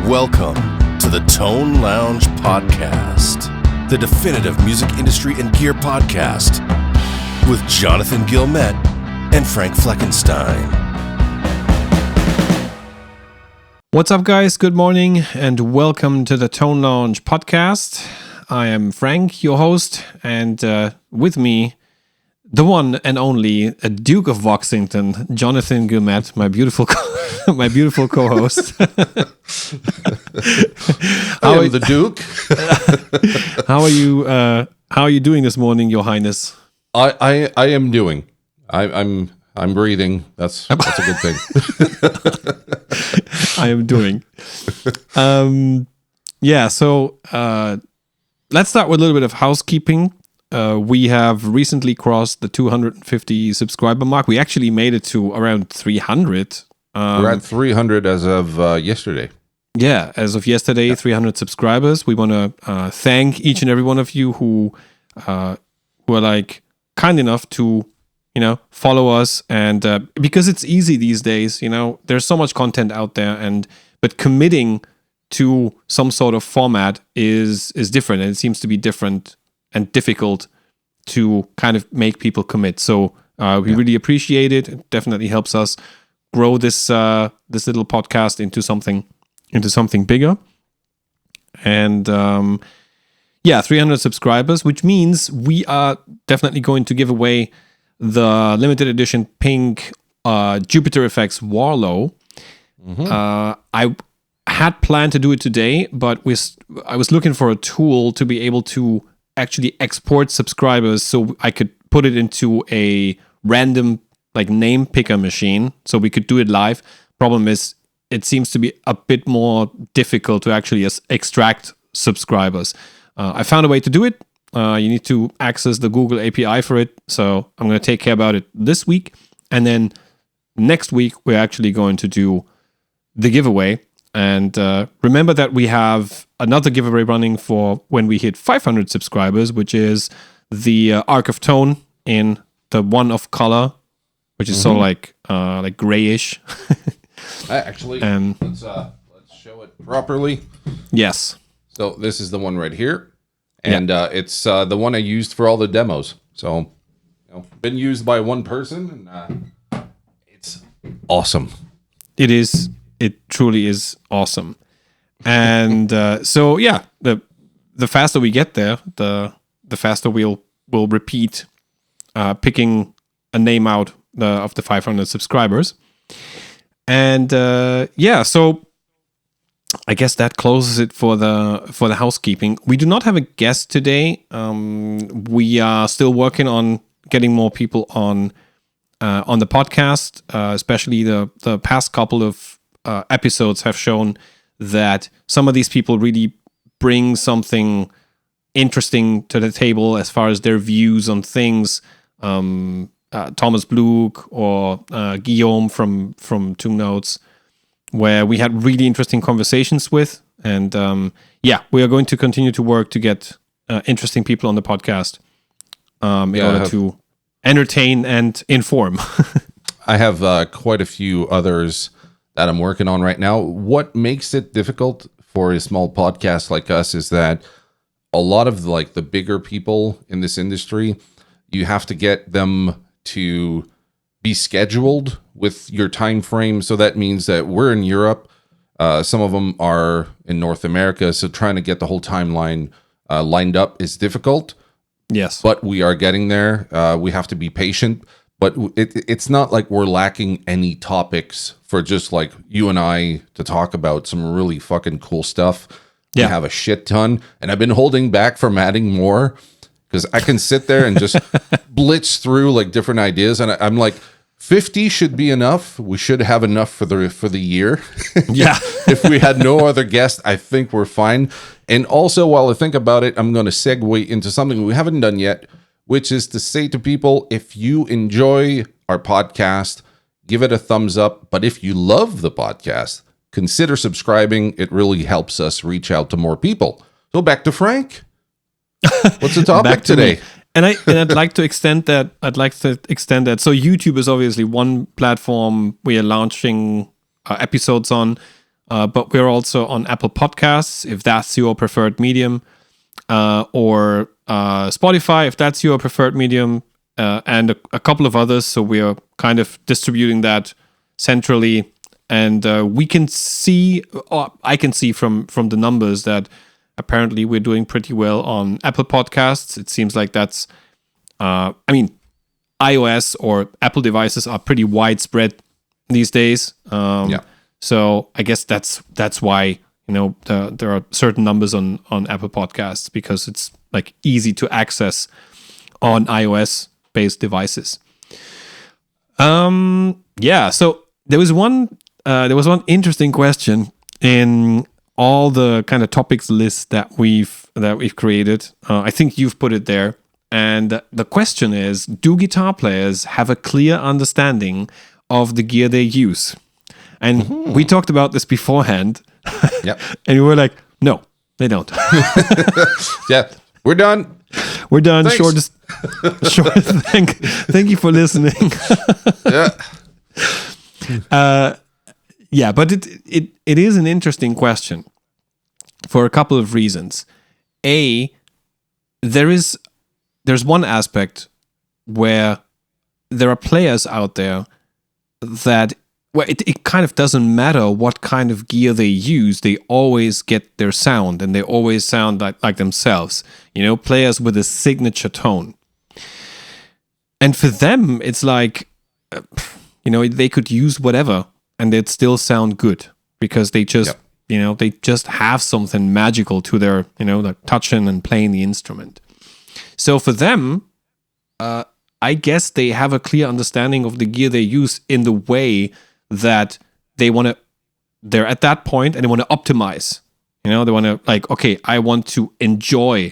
Welcome to the Tone Lounge Podcast, the definitive music industry and gear podcast with Jonathan Gilmet and Frank Fleckenstein. What's up, guys? Good morning and welcome to the Tone Lounge Podcast. I am Frank, your host, and with me, the one and only Duke of Voxington, Jonathan Gilmet, my beautiful co-host. I am the Duke. How are you doing this morning, Your Highness? I am doing. I'm breathing. That's a good thing. I am doing. So let's start with a little bit of housekeeping. We have recently crossed the 250 subscriber mark. We actually made it to around 300. We're at 300 as of yesterday. Yeah, as of yesterday, 300 subscribers. We want to thank each and every one of you who are like kind enough to, follow us. And because it's easy these days, there's so much content out there, but committing to some sort of format is different, and it seems to be different and difficult to kind of make people commit. So we really appreciate it. It definitely helps us grow this little podcast into something bigger. And 300 subscribers, which means we are definitely going to give away the limited edition pink Jupiter Effects Warlow. Mm-hmm. I had planned to do it today, but I was looking for a tool to be able to actually export subscribers so I could put it into a random name picker machine so we could do it live. Problem is, it seems to be a bit more difficult to actually extract subscribers. I found a way to do it. You need to access the Google API for it, so I'm going to take care about it this week. And then next week, we're actually going to do the giveaway. And remember that we have another giveaway running for when we hit 500 subscribers, which is the Arc of Tone in the one of color, which is sort of like grayish. Actually, let's show it properly. Yes. So this is the one right here, and it's the one I used for all the demos. So, been used by one person, and it's awesome. It is. It truly is awesome. And the faster we get there, the faster we'll repeat picking a name out of the 500 subscribers. And so I guess that closes it for the housekeeping. We do not have a guest today. We are still working on getting more people on the podcast, especially the past couple of episodes have shown that some of these people really bring something interesting to the table as far as their views on things. Thomas Blug or Guillaume from Two Notes, where we had really interesting conversations with. And we are going to continue to work to get interesting people on the podcast in order to entertain and inform. I have quite a few others that I'm working on right now. What makes it difficult for a small podcast like us is that a lot of the bigger people in this industry, you have to get them to be scheduled with your time frame. So that means that we're in Europe. Some of them are in North America. So trying to get the whole timeline lined up is difficult. Yes. But we are getting there. We have to be patient. But it's not like we're lacking any topics for just you and I to talk about some really fucking cool stuff. We have a shit ton. And I've been holding back from adding more because I can sit there and just blitz through different ideas. And I'm like, 50 should be enough. We should have enough for the year. Yeah. If we had no other guest, I think we're fine. And also, while I think about it, I'm going to segue into something we haven't done yet, which is to say to people, if you enjoy our podcast, give it a thumbs up. But if you love the podcast, consider subscribing. It really helps us reach out to more people. So back to Frank. What's the topic today? Me. And I'd like to extend that. So YouTube is obviously one platform we are launching episodes on. but we're also on Apple Podcasts, if that's your preferred medium, or Spotify, if that's your preferred medium, and a couple of others. So we are kind of distributing that centrally, and we can see, or I can see from the numbers that apparently we're doing pretty well on Apple Podcasts. It seems like that's, iOS or Apple devices are pretty widespread these days. So I guess that's why, there are certain numbers on Apple Podcasts, because it's like easy to access on iOS based devices. So there was one interesting question in all the kind of topics list that we've created. I think you've put it there. And the question is, do guitar players have a clear understanding of the gear they use? And we talked about this beforehand. Yep. And we were like, no, they don't. Yeah, we're done. We're done. Thanks. Thank you for listening. Yeah. But it is an interesting question for a couple of reasons. There's one aspect where there are players out there that where it kind of doesn't matter what kind of gear they use, they always get their sound, and they always sound like themselves. Players with a signature tone. And for them, it's like, they could use whatever and they'd still sound good, because they just, they just have something magical to their, like touching and playing the instrument. So for them, I guess they have a clear understanding of the gear they use, in the way that they're at that point and they want to optimize. They want to, like, okay, I want to enjoy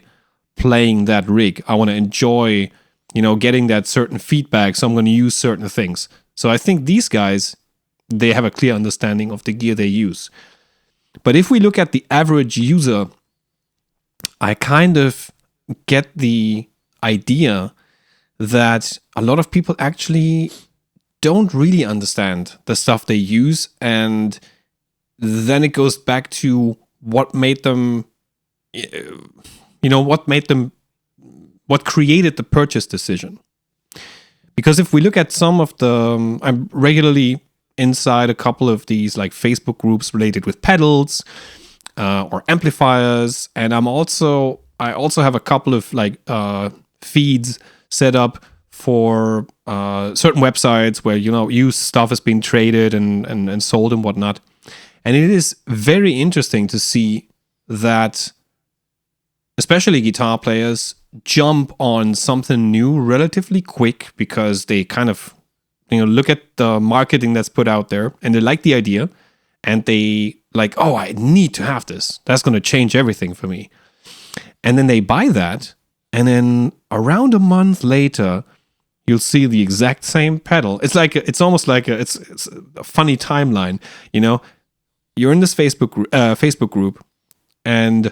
playing that rig. I want to enjoy, getting that certain feedback. So I'm going to use certain things. So I think these guys, they have a clear understanding of the gear they use. But if we look at the average user, I kind of get the idea that a lot of people actually don't really understand the stuff they use, and then it goes back to what made them, what created the purchase decision. Because if we look at some of the, I'm regularly inside a couple of these like Facebook groups related with pedals or amplifiers, and I also have a couple of like feeds set up for certain websites where used stuff has been traded and sold and whatnot. And it is very interesting to see that especially guitar players jump on something new relatively quick, because they kind of look at the marketing that's put out there and they like the idea, and they like, oh, I need to have this. That's going to change everything for me. And then they buy that, and then around a month later, you'll see the exact same pedal. It's almost like it's a funny timeline. You're in this Facebook group, and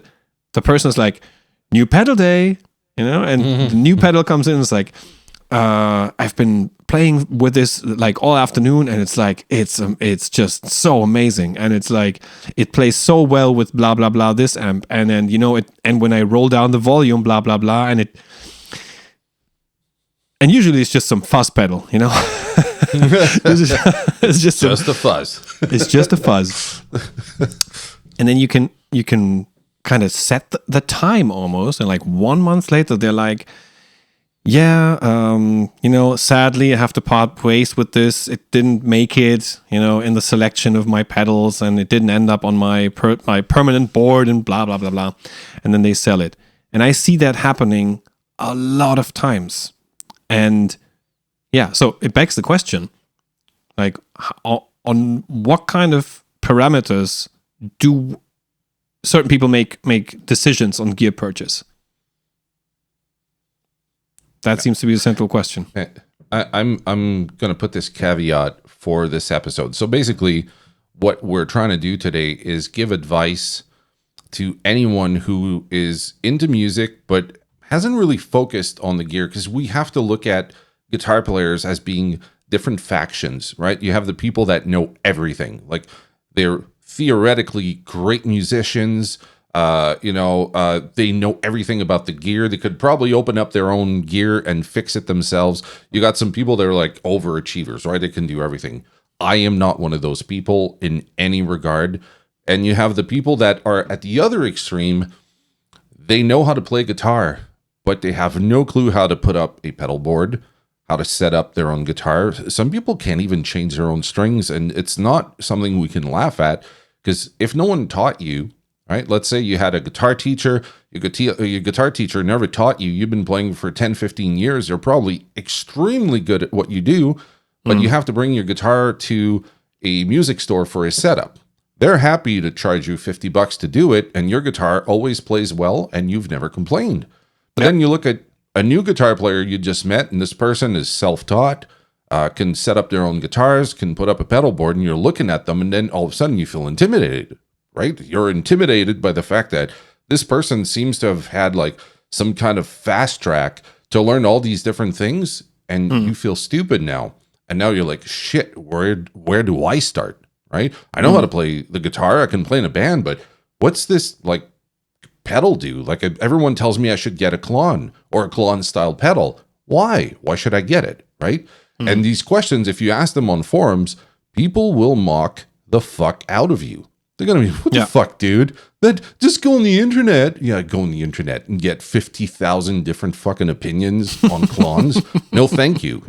the person is like, new pedal day, and the new pedal comes in. And it's like, I've been playing with this like all afternoon, and it's like it's just so amazing, and it's like it plays so well with blah blah blah this amp, and then and when I roll down the volume, blah blah blah, and usually it's just some fuzz pedal, it's just a fuzz. It's just a fuzz, and then you can kind of set the time almost, and like 1 month later they're like, yeah, sadly I have to part ways with this. It didn't make it, in the selection of my pedals, and it didn't end up on my permanent board, and blah blah blah blah, and then they sell it. And I see that happening a lot of times. And yeah, so it begs the question, like, on what kind of parameters do certain people make decisions on gear purchase? That seems to be the central question. I'm going to put this caveat for this episode. So basically, what we're trying to do today is give advice to anyone who is into music but hasn't really focused on the gear, because we have to look at guitar players as being different factions, right? You have the people that know everything, like they're theoretically great musicians. They know everything about the gear. They could probably open up their own gear and fix it themselves. You got some people that are like overachievers, right? They can do everything. I am not one of those people in any regard. And you have the people that are at the other extreme. They know how to play guitar, but they have no clue how to put up a pedal board, how to set up their own guitar. Some people can't even change their own strings, and it's not something we can laugh at, because if no one taught you, right? Let's say you had a guitar teacher, your guitar teacher never taught you, you've been playing for 10, 15 years, you're probably extremely good at what you do, but you have to bring your guitar to a music store for a setup. They're happy to charge you $50 to do it, and your guitar always plays well, and you've never complained. But then you look at a new guitar player you just met, and this person is self-taught, can set up their own guitars, can put up a pedal board, and you're looking at them, and then all of a sudden you feel intimidated. Right? You're intimidated by the fact that this person seems to have had like some kind of fast track to learn all these different things, and you feel stupid now. And now you're like, shit, where do I start? Right? I know how to play the guitar. I can play in a band, but what's this like pedal do? Like everyone tells me I should get a Klon or a Klon style pedal. Why? Why should I get it? Right? And these questions, if you ask them on forums, people will mock the fuck out of you. They're going to be, what the fuck, dude? Just go on the internet. Yeah, go on the internet and get 50,000 different fucking opinions on clones. No, thank you,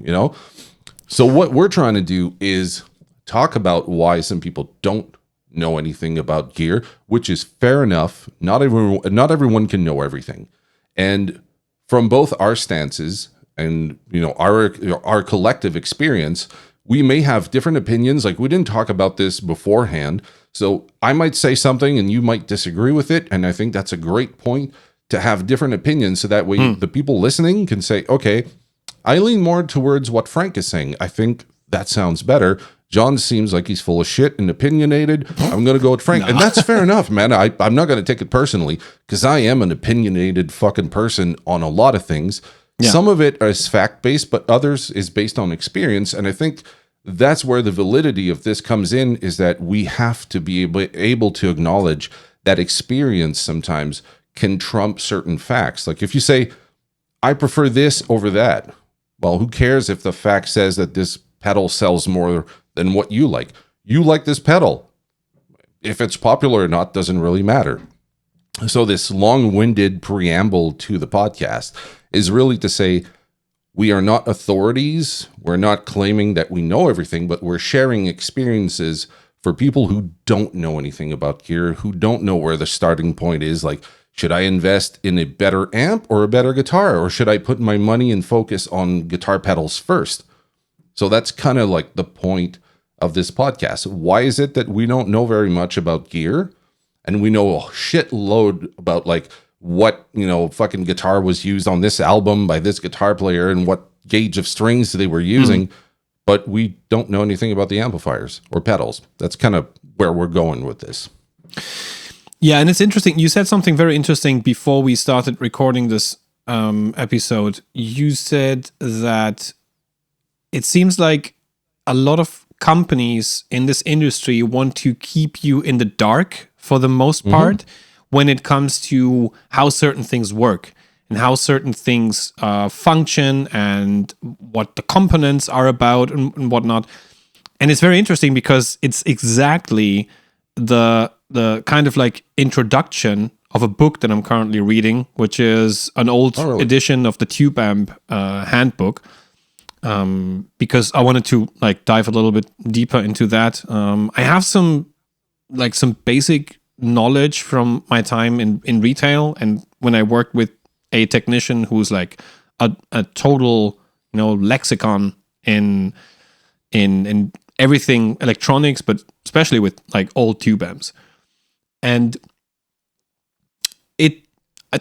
So what we're trying to do is talk about why some people don't know anything about gear, which is fair enough. Not everyone can know everything. And from both our stances and, our collective experience, we may have different opinions. Like we didn't talk about this beforehand. So I might say something and you might disagree with it. And I think that's a great point to have different opinions. So that way the people listening can say, okay, I lean more towards what Frank is saying. I think that sounds better. John seems like he's full of shit and opinionated. I'm going to go with Frank. No. And that's fair enough, man. I'm not going to take it personally because I am an opinionated fucking person on a lot of things. Yeah. Some of it is fact-based, but others is based on experience. And I think that's where the validity of this comes in, is that we have to be able to acknowledge that experience sometimes can trump certain facts. Like if you say, I prefer this over that, well, who cares if the fact says that this pedal sells more than what you like? You like this pedal. If it's popular or not doesn't really matter. So this long-winded preamble to the podcast is really to say, we are not authorities. We're not claiming that we know everything, but we're sharing experiences for people who don't know anything about gear, who don't know where the starting point is. Like, should I invest in a better amp or a better guitar? Or should I put my money and focus on guitar pedals first? So that's kind of like the point of this podcast. Why is it that we don't know very much about gear? And we know a shitload about like what, fucking guitar was used on this album by this guitar player and what gauge of strings they were using, but we don't know anything about the amplifiers or pedals. That's kind of where we're going with this. Yeah, and it's interesting. You said something very interesting before we started recording this episode. You said that it seems like a lot of companies in this industry want to keep you in the dark for the most part when it comes to how certain things work and how certain things function and what the components are about and whatnot. And it's very interesting because it's exactly the kind of like introduction of a book that I'm currently reading, which is an old edition of the Tube Amp handbook. Because I wanted to like dive a little bit deeper into that. I have some basic knowledge from my time in retail, and when I worked with a technician who's like a total lexicon in everything electronics, but especially with like old tube amps, and it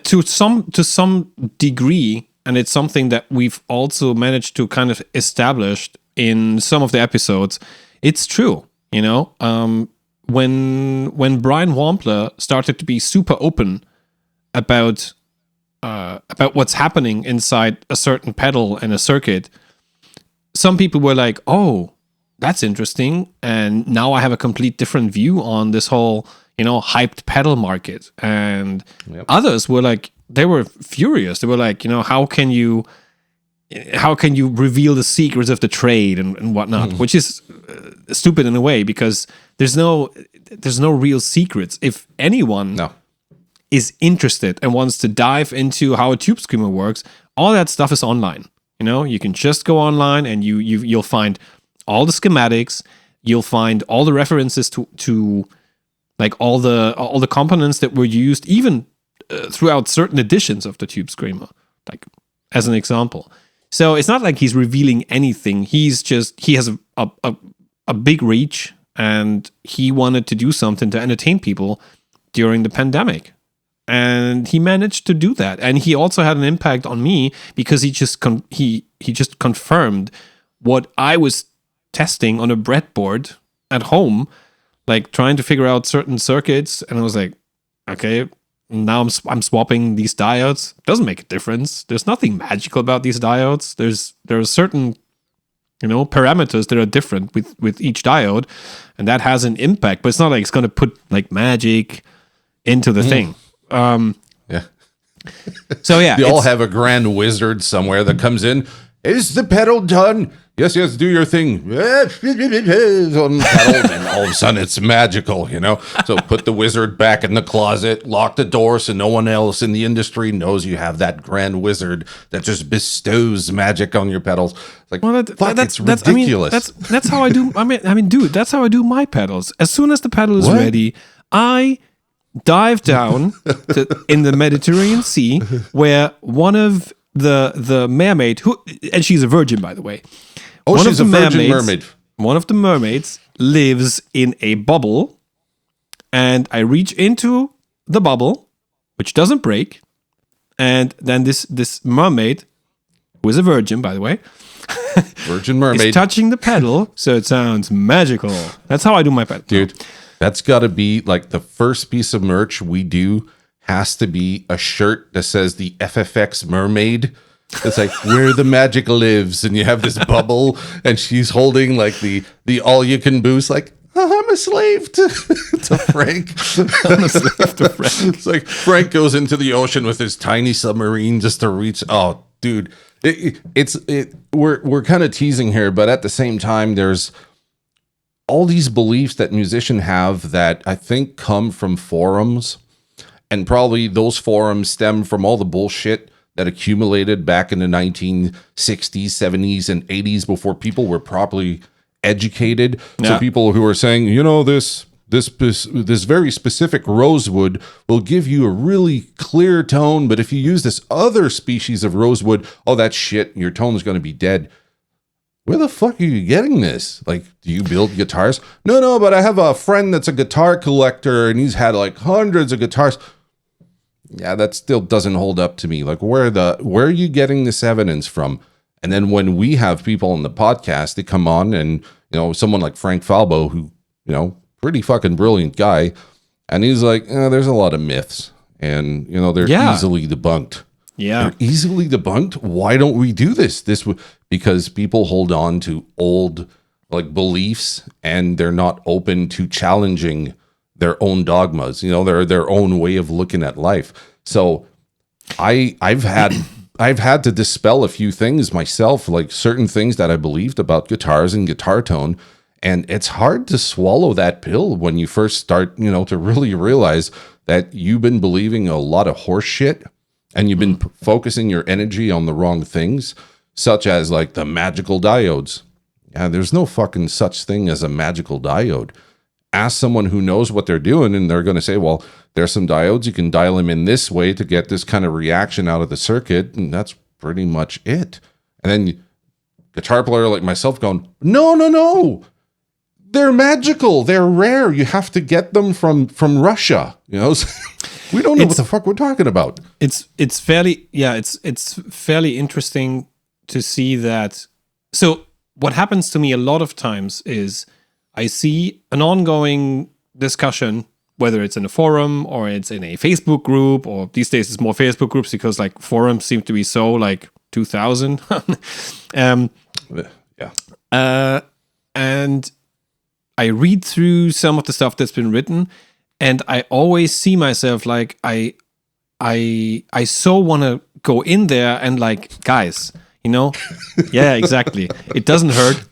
to some degree. And it's something that we've also managed to kind of establish in some of the episodes. It's true, when Brian Wampler started to be super open about what's happening inside a certain pedal and a circuit, some people were like, "Oh, that's interesting. And now I have a complete different view on this whole, hyped pedal market. And others were like, they were furious. They were like, how can you reveal the secrets of the trade and whatnot, which is stupid in a way, because there's no real secrets. If anyone is interested and wants to dive into how a tube screamer works, all that stuff is online. You can just go online and you'll find all the schematics. You'll find all the references to like all the components that were used even throughout certain editions of the tube screamer, like as an example. So it's not like he's revealing anything. He has a big reach, and he wanted to do something to entertain people during the pandemic. And he managed to do that. And he also had an impact on me because he just confirmed what I was testing on a breadboard at home, like trying to figure out certain circuits. And I was like, okay, now I'm swapping these diodes. Doesn't make a difference. There's nothing magical about these diodes. There are certain parameters that are different with each diode, and that has an impact. But it's not like it's going to put like magic into the thing. Yeah. So yeah, they all have a grand wizard somewhere that comes in. Is the pedal done? Yes, do your thing. On the pedal, and all of a sudden it's magical, So put the wizard back in the closet, lock the door so no one else in the industry knows you have that grand wizard that just bestows magic on your pedals. It's like, it's ridiculous. That's how I do. I mean, dude, that's how I do my pedals. As soon as the pedal is ready, I dive down in the Mediterranean Sea, where one of the mermaid, and she's a virgin, by the way. Oh, she's a virgin mermaid. One of the mermaids lives in a bubble, and I reach into the bubble, which doesn't break, and then this mermaid, who is a virgin, by the way, virgin mermaid, is touching the pedal, so it sounds magical. That's how I do my pedal. Dude, that's got to be like the first piece of merch we do has to be a shirt that says the FFX mermaid. It's like where the magic lives, and you have this bubble, and she's holding like the all you can boost. Like, I'm a slave to Frank. I'm a slave to Frank. It's like Frank goes into the ocean with his tiny submarine just to reach. Oh, dude, we're kind of teasing here, but at the same time, there's all these beliefs that musicians have that I think come from forums, and probably those forums stem from all the bullshit that accumulated back in the 1960s, 70s, and 80s before people were properly educated. Yeah. So people who are saying, this very specific rosewood will give you a really clear tone, but if you use this other species of rosewood, that shit, your tone is going to be dead. Where the fuck are you getting this? Like, do you build guitars? No, but I have a friend that's a guitar collector, and he's had like hundreds of guitars. Yeah, that still doesn't hold up to me. Like, where are you getting this evidence from? And then when we have people on the podcast, they come on and, someone like Frank Falbo, who, pretty fucking brilliant guy. And he's like, there's a lot of myths and, they're easily debunked. Yeah. They're easily debunked. Why don't we do this? Because people hold on to old like beliefs and they're not open to challenging their own dogmas, their own way of looking at life. So I've had to dispel a few things myself, like certain things that I believed about guitars and guitar tone. And it's hard to swallow that pill when you first start, to really realize that you've been believing a lot of horse shit and you've been focusing your energy on the wrong things, such as like the magical diodes. Yeah, there's no fucking such thing as a magical diode. Ask someone who knows what they're doing, and they're going to say, well, there's some diodes. You can dial them in this way to get this kind of reaction out of the circuit, and that's pretty much it. And then guitar player like myself going, no. They're magical. They're rare. You have to get them from Russia. We don't know what the fuck we're talking about. It's fairly interesting to see that. So what happens to me a lot of times is I see an ongoing discussion, whether it's in a forum or it's in a Facebook group, or these days it's more Facebook groups because like forums seem to be so like 2000. and I read through some of the stuff that's been written, and I always see myself like I so want to go in there and like, guys, yeah, exactly. It doesn't hurt.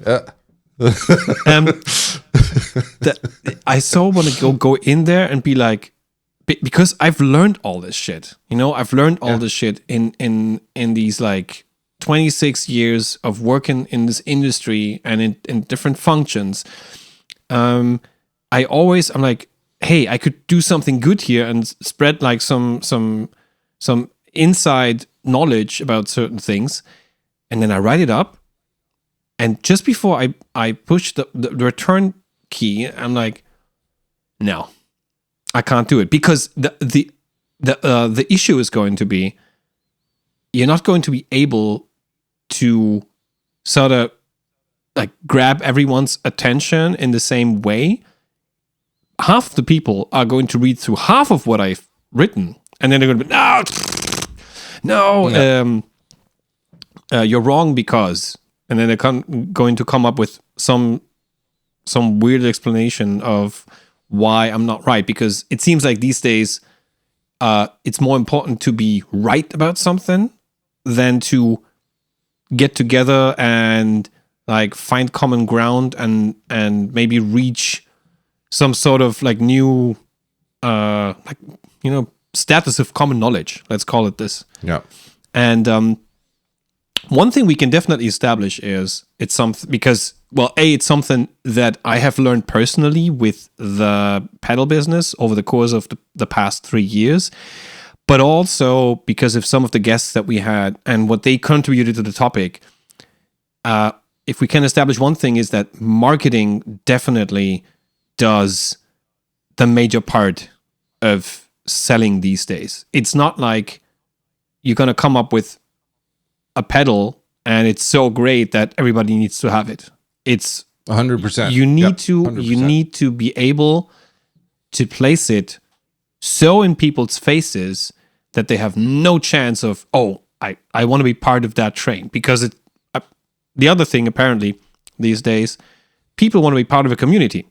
I so want to go in there and be like, because I've learned all this shit. I've learned all this shit in these like 26 years of working in this industry and in different functions. I'm like, hey, I could do something good here and spread like some inside knowledge about certain things, and then I write it up. And just before I push the return key, I'm like, no, I can't do it, because the issue is going to be, you're not going to be able to sort of like grab everyone's attention in the same way. Half the people are going to read through half of what I've written, and then they're going to be, no, you're wrong because, and then they're going to come up with some weird explanation of why I'm not right, because it seems like these days it's more important to be right about something than to get together and like find common ground and maybe reach some sort of like new status of common knowledge. Let's call it this. Yeah. And one thing we can definitely establish is it's something, because, well, it's something that I have learned personally with the pedal business over the course of the past 3 years, but also because of some of the guests that we had and what they contributed to the topic. If we can establish one thing, is that marketing definitely does the major part of selling these days. It's not like you're going to come up with a pedal and it's so great that everybody needs to have it. It's 100%. You need 100%. You need to be able to place it so in people's faces that they have no chance of, I want to be part of that train. Because the other thing, apparently, these days, people want to be part of a community.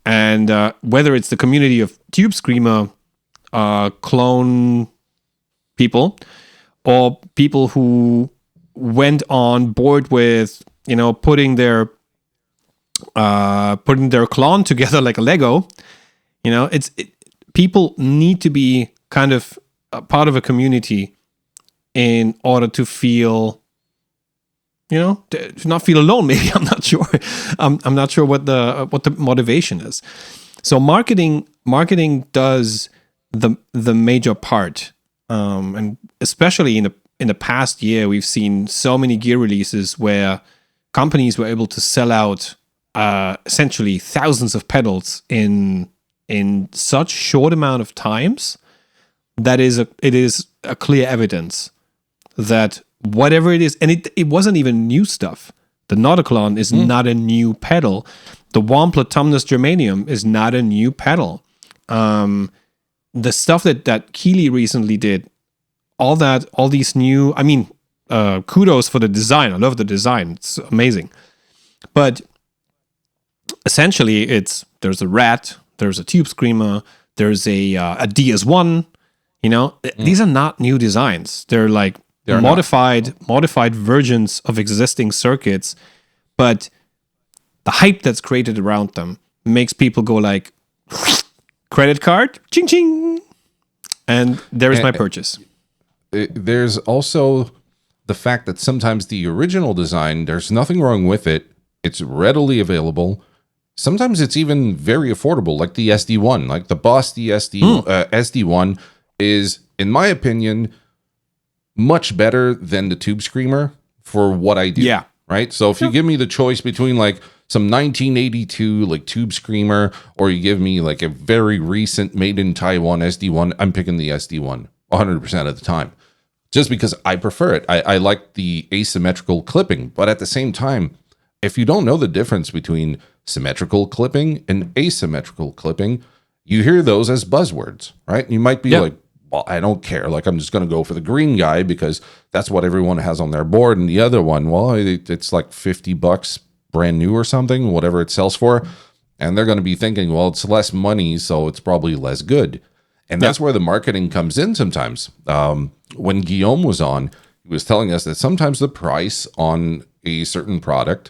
And whether it's the community of Tube Screamer clone people, or people who went on board with, putting their clone together like a Lego, people need to be kind of a part of a community in order to feel, to not feel alone. Maybe I'm not sure. I'm not sure what the motivation is. So marketing does the major part, and especially in the past year, we've seen so many gear releases where companies were able to sell out essentially thousands of pedals in such short amount of times. That it is a clear evidence that whatever it is, and it wasn't even new stuff. The Nauticlon is not a new pedal. The Wampler Tumnus Germanium is not a new pedal. The stuff that Keeley recently did, all these new, kudos for the design. I love the design. It's amazing. But essentially there's a Rat, there's a Tube Screamer, there's a DS1, These are not new designs. They're like modified versions of existing circuits, but the hype that's created around them makes people go like, credit card, ching ching, and there is my purchase. There's also the fact that sometimes the original design, there's nothing wrong with it. It's readily available. Sometimes it's even very affordable, like the SD1, like the Boss SD1 is, in my opinion, much better than the Tube Screamer for what I do. Yeah. Right? So if you give me the choice between like some 1982 like Tube Screamer, or you give me like a very recent made in Taiwan SD1, I'm picking the SD1 100% of the time. Just because I prefer it. I like the asymmetrical clipping, but at the same time, if you don't know the difference between symmetrical clipping and asymmetrical clipping, you hear those as buzzwords, right? You might be like, well, I don't care. Like, I'm just going to go for the green guy because that's what everyone has on their board. And the other one, well, it's like $50 brand new or something, whatever it sells for. And they're going to be thinking, well, it's less money, so it's probably less good. And that's where the marketing comes in sometimes. When Guillaume was on, he was telling us that sometimes the price on a certain product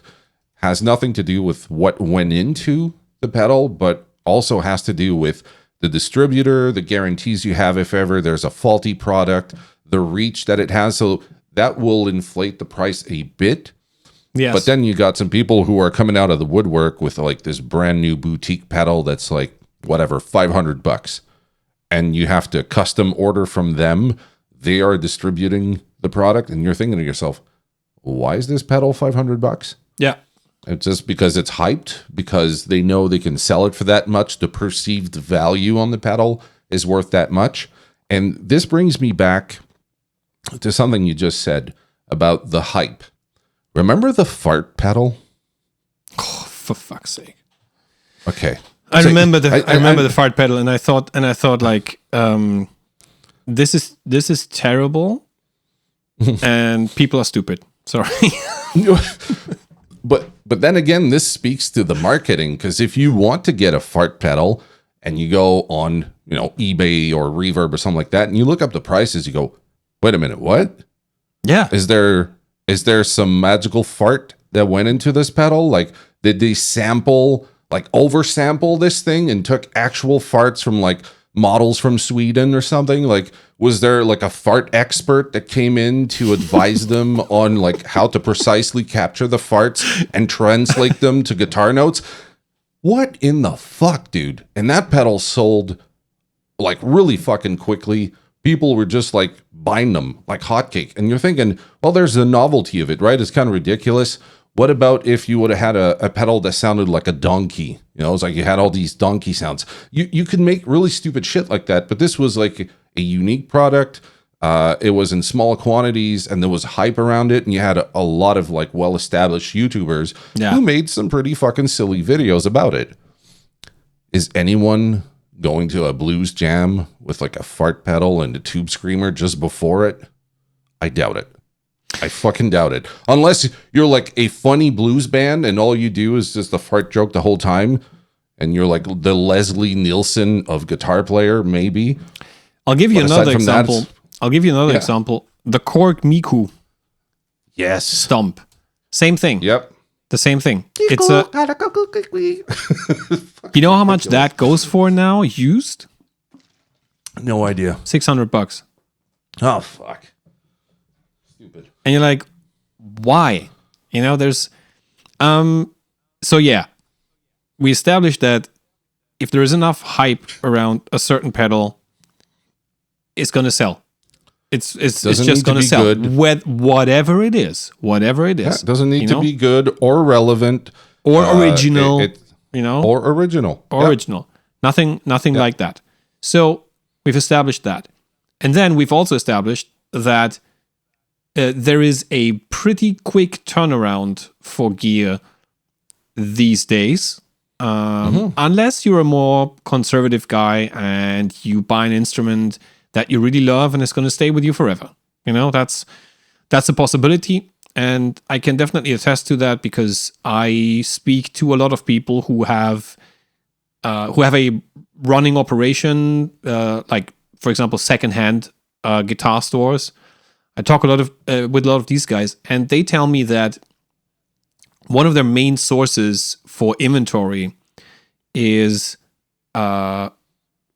has nothing to do with what went into the pedal, but also has to do with the distributor, the guarantees you have if ever there's a faulty product, the reach that it has. So that will inflate the price a bit. Yes. But then you got some people who are coming out of the woodwork with like this brand new boutique pedal that's like, whatever, $500. And you have to custom order from them. They are distributing the product. And you're thinking to yourself, why is this pedal $500? Yeah. It's just because it's hyped, because they know they can sell it for that much. The perceived value on the pedal is worth that much. And this brings me back to something you just said about the hype. Remember the fart pedal? Oh, for fuck's sake. Okay. I remember the fart pedal, and I thought like, this is terrible, and people are stupid. Sorry. But then again, this speaks to the marketing, because if you want to get a fart pedal and you go on, eBay or Reverb or something like that, and you look up the prices, you go, wait a minute, what? Yeah. Is there some magical fart that went into this pedal? Like, did they oversample this thing and took actual farts from like models from Sweden or something? Like, was there like a fart expert that came in to advise them on like how to precisely capture the farts and translate them to guitar notes? What in the fuck, dude? And that pedal sold like really fucking quickly. People were just like buying them like hotcake. And you're thinking, well, there's the novelty of it, right? It's kind of ridiculous. What about if you would have had a pedal that sounded like a donkey? It's like you had all these donkey sounds. You could make really stupid shit like that, but this was like a unique product. It was in small quantities, and there was hype around it, and you had a lot of like well-established YouTubers who made some pretty fucking silly videos about it. Is anyone going to a blues jam with like a fart pedal and a tube screamer just before it? I doubt it. I fucking doubt it. Unless you're like a funny blues band and all you do is just the fart joke the whole time, and you're like the Leslie Nielsen of guitar player, maybe. I'll give you another example. Example. The Korg Miku. Yes. Stump. Same thing. Yep. The same thing. It's a. You know how much that goes for now, used? No idea. $600. Oh, fuck. Stupid. And you're like, why? There's so yeah. We established that if there is enough hype around a certain pedal, it's gonna sell. It's just gonna sell. Good. With whatever it is. Yeah, it doesn't need to be good or relevant. Or original. Or original. Original. Nothing like that. So we've established that. And then we've also established that there is a pretty quick turnaround for gear these days. Unless you're a more conservative guy and you buy an instrument that you really love and it's going to stay with you forever. That's a possibility. And I can definitely attest to that because I speak to a lot of people who have a running operation, like, for example, secondhand guitar stores. I talk with a lot of these guys, and they tell me that one of their main sources for inventory is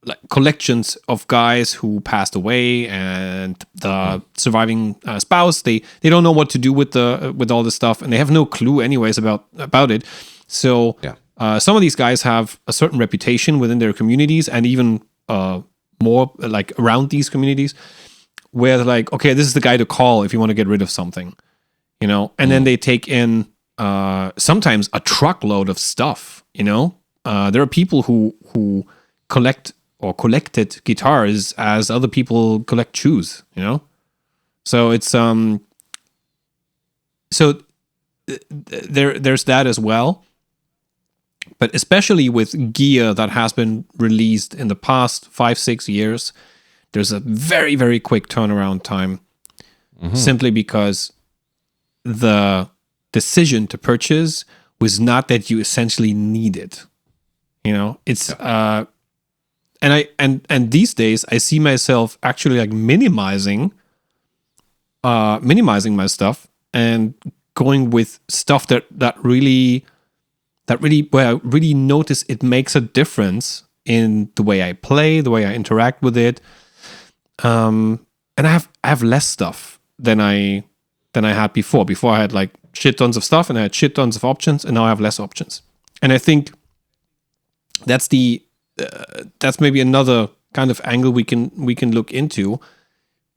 like collections of guys who passed away and the surviving spouse. They don't know what to do with all this stuff, and they have no clue anyways about it. So some of these guys have a certain reputation within their communities, and even more like around these communities, where they're like, okay, this is the guy to call if you want to get rid of something, and then they take in sometimes a truckload of stuff. There are people who collect or collected guitars as other people collect shoes. So it's there's that as well. But especially with gear that has been released in the past 5-6 years, there's a very, very quick turnaround time, simply because the decision to purchase was not that you essentially need it. You know, it's and these days I see myself actually like minimizing my stuff and going with stuff that really where I really notice it makes a difference in the way I play, the way I interact with it. And I have less stuff than I had before. Before I had like shit tons of stuff and I had shit tons of options, and now I have less options. And I think that's maybe another kind of angle we can look into.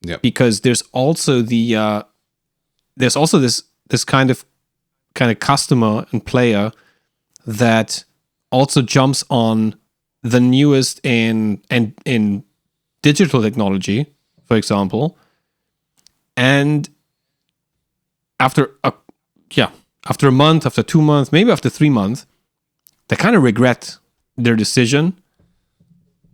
Yeah. Because there's also this kind of customer and player that also jumps on the newest in digital technology, for example, and after a month, after 2 months, maybe after 3 months, they kind of regret their decision,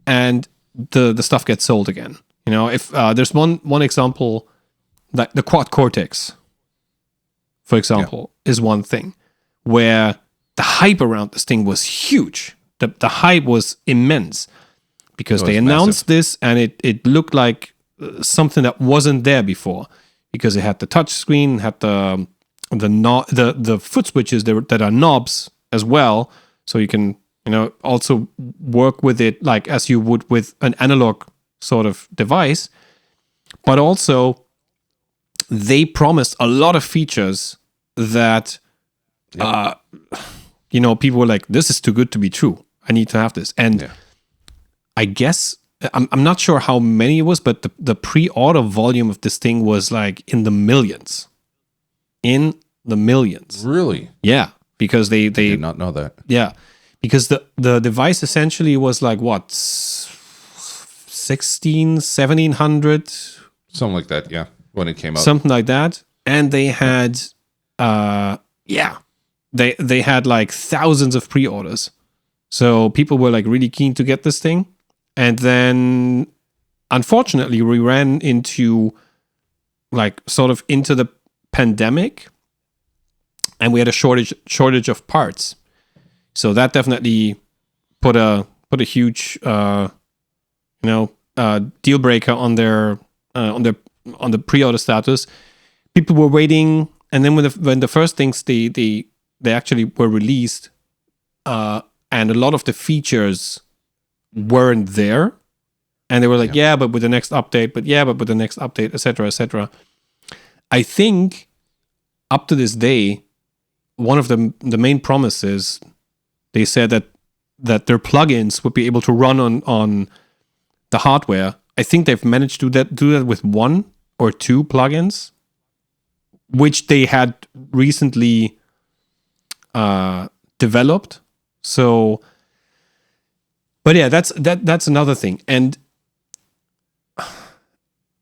and the stuff gets sold again. You know, if there's one example, like the quad cortex, for example, is one thing where the hype around this thing was huge. The hype was immense because they announced this, and it looked like something that wasn't there before, because it had the touch screen, had the foot switches that are knobs as well, so you can, you know, also work with it like as you would with an analog sort of device. But also they promised a lot of features that you know, people were like, this is too good to be true, I need to have this. And I guess I'm not sure how many it was, but the pre-order volume of this thing was like in the millions. Really? Yeah, because they did not know that. Yeah, because the device essentially was like what, 1700, something like that. Yeah, when it came out, something like that. And they had they had like thousands of pre-orders, so people were like really keen to get this thing. And then unfortunately we ran into like sort of into the pandemic, and we had a shortage of parts. So that definitely put a huge deal breaker on the pre-order status. People were waiting, and then when the first things they actually were released, and a lot of the features weren't there, and they were like, but with the next update, etc., etc. I think up to this day, one of the main promises, they said that their plugins would be able to run on the hardware. I think they've managed to do that with 1 or 2 plugins, which they had recently developed. So, but yeah, that's another thing. And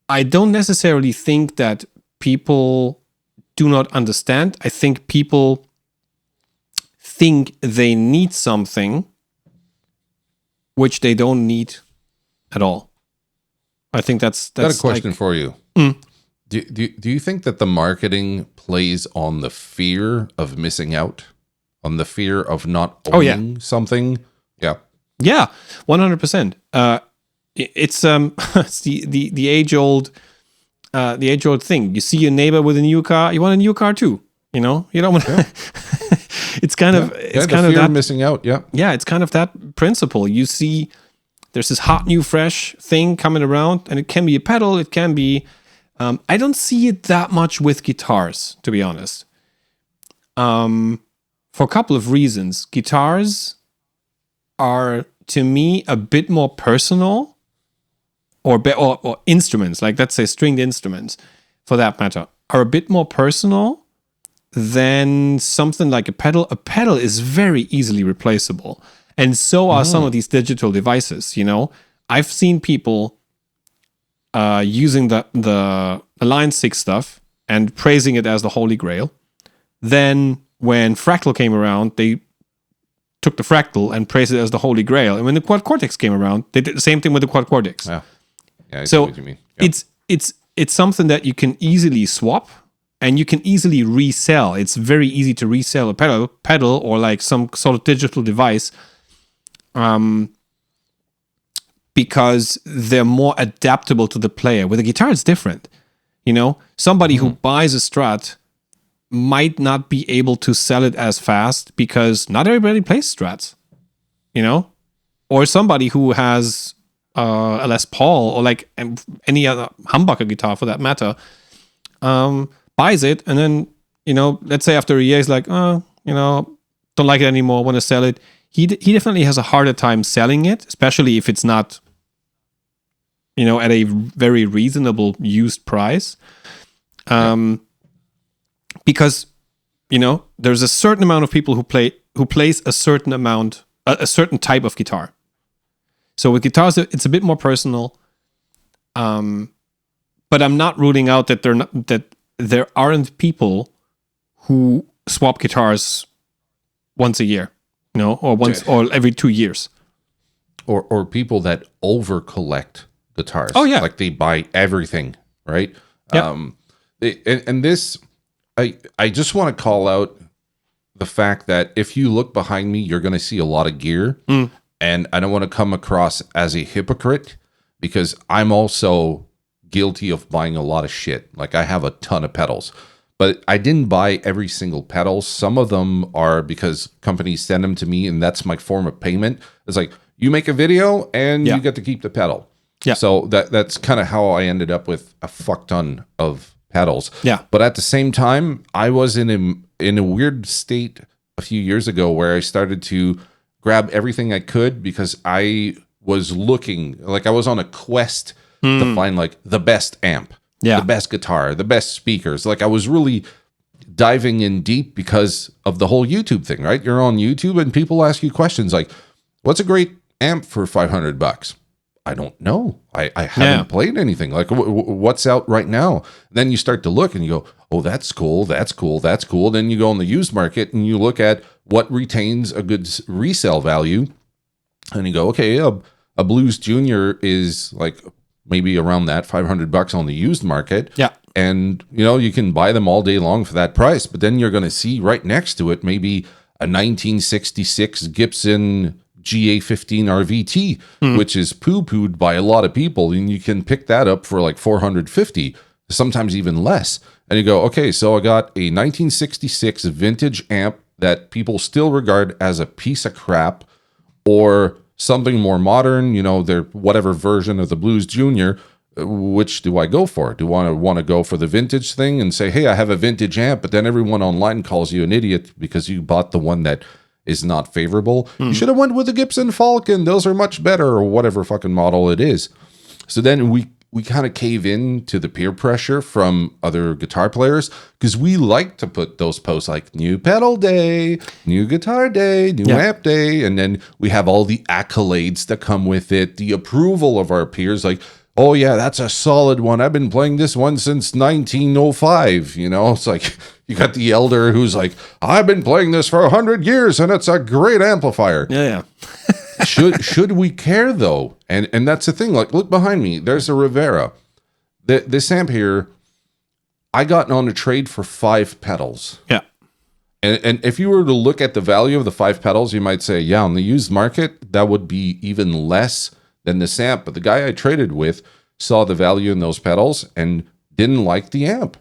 I don't necessarily think that people do not understand. I think people think they need something which they don't need at all. I think that's got a question for you. Do you think that the marketing plays on the fear of missing out, on the fear of not owning something? Yeah, 100%. It's it's the age old thing. You see your neighbor with a new car, you want a new car too. You know, you don't want. It's kind of fear of missing out. Yeah, it's kind of that principle. You see, there's this hot new fresh thing coming around, and it can be a pedal, it can be. I don't see it that much with guitars, to be honest. For a couple of reasons. Guitars are, to me, a bit more personal, or instruments, like let's say stringed instruments, for that matter, are a bit more personal than something like a pedal. A pedal is very easily replaceable, and so are some of these digital devices. You know, I've seen people using the Line 6 stuff and praising it as the Holy Grail. Then when Fractal came around, they took the Fractal and praised it as the Holy Grail. And when the Quad Cortex came around, they did the same thing with the Quad Cortex. Yeah, I see so what you mean. Yeah. it's something that you can easily swap and you can easily resell. It's very easy to resell a pedal or like some sort of digital device, because they're more adaptable to the player. With a guitar, it's different. You know, somebody who buys a Strat might not be able to sell it as fast because not everybody plays Strats, you know? Or somebody who has a Les Paul or like any other humbucker guitar for that matter, buys it, and then, you know, let's say after a year, he's like, you know, don't like it anymore, want to sell it. He definitely has a harder time selling it, especially if it's not, you know, at a very reasonable used price. Because, you know, there's a certain amount of people who plays a certain amount, a certain type of guitar. So with guitars, it's a bit more personal. But I'm not ruling out that there aren't people who swap guitars once a year, you know, or every 2 years. Or people that over collect guitars. Oh yeah, like they buy everything, right? Yep. And this, I just want to call out the fact that if you look behind me, you're going to see a lot of gear, and I don't want to come across as a hypocrite because I'm also guilty of buying a lot of shit. Like I have a ton of pedals, but I didn't buy every single pedal. Some of them are because companies send them to me, and that's my form of payment. It's like you make a video and you get to keep the pedal. Yeah. So that's kind of how I ended up with a fuck ton of pedals. Yeah. But at the same time, I was in a weird state a few years ago where I started to grab everything I could because I was looking, like I was on a quest to find like the best amp, the best guitar, the best speakers. Like I was really diving in deep because of the whole YouTube thing, right? You're on YouTube and people ask you questions like, what's a great amp for $500? I don't know. I haven't played anything. Like, what's out right now? Then you start to look and you go, oh, that's cool. That's cool. That's cool. Then you go on the used market and you look at what retains a good resale value. And you go, okay, a Blues Junior is like maybe around that $500 on the used market. Yeah. And, you know, you can buy them all day long for that price. But then you're going to see right next to it maybe a 1966 Gibson GA15 RVT, which is poo-pooed by a lot of people, and you can pick that up for like $450, sometimes even less. And you go, okay, so I got a 1966 vintage amp that people still regard as a piece of crap, or something more modern, you know, their whatever version of the Blues Junior. Which do I go for? Do I want to go for the vintage thing and say, hey, I have a vintage amp, but then everyone online calls you an idiot because you bought the one that is not favorable. You should have went with the Gibson Falcon. Those are much better, or whatever fucking model it is. So then we kind of cave in to the peer pressure from other guitar players because we like to put those posts like new pedal day, new guitar day, new amp day. And then we have all the accolades that come with it, the approval of our peers. Like, oh yeah, that's a solid one. I've been playing this one since 1905. You know, it's like you got the elder who's like, I've been playing this for 100 years and it's a great amplifier. Yeah. Should we care though? And that's the thing. Like, look behind me. There's a Rivera. This amp here, I got on a trade for 5 pedals. Yeah. And if you were to look at the value of the 5 pedals, you might say, yeah, on the used market, that would be even less than this amp. But the guy I traded with saw the value in those pedals and didn't like the amp.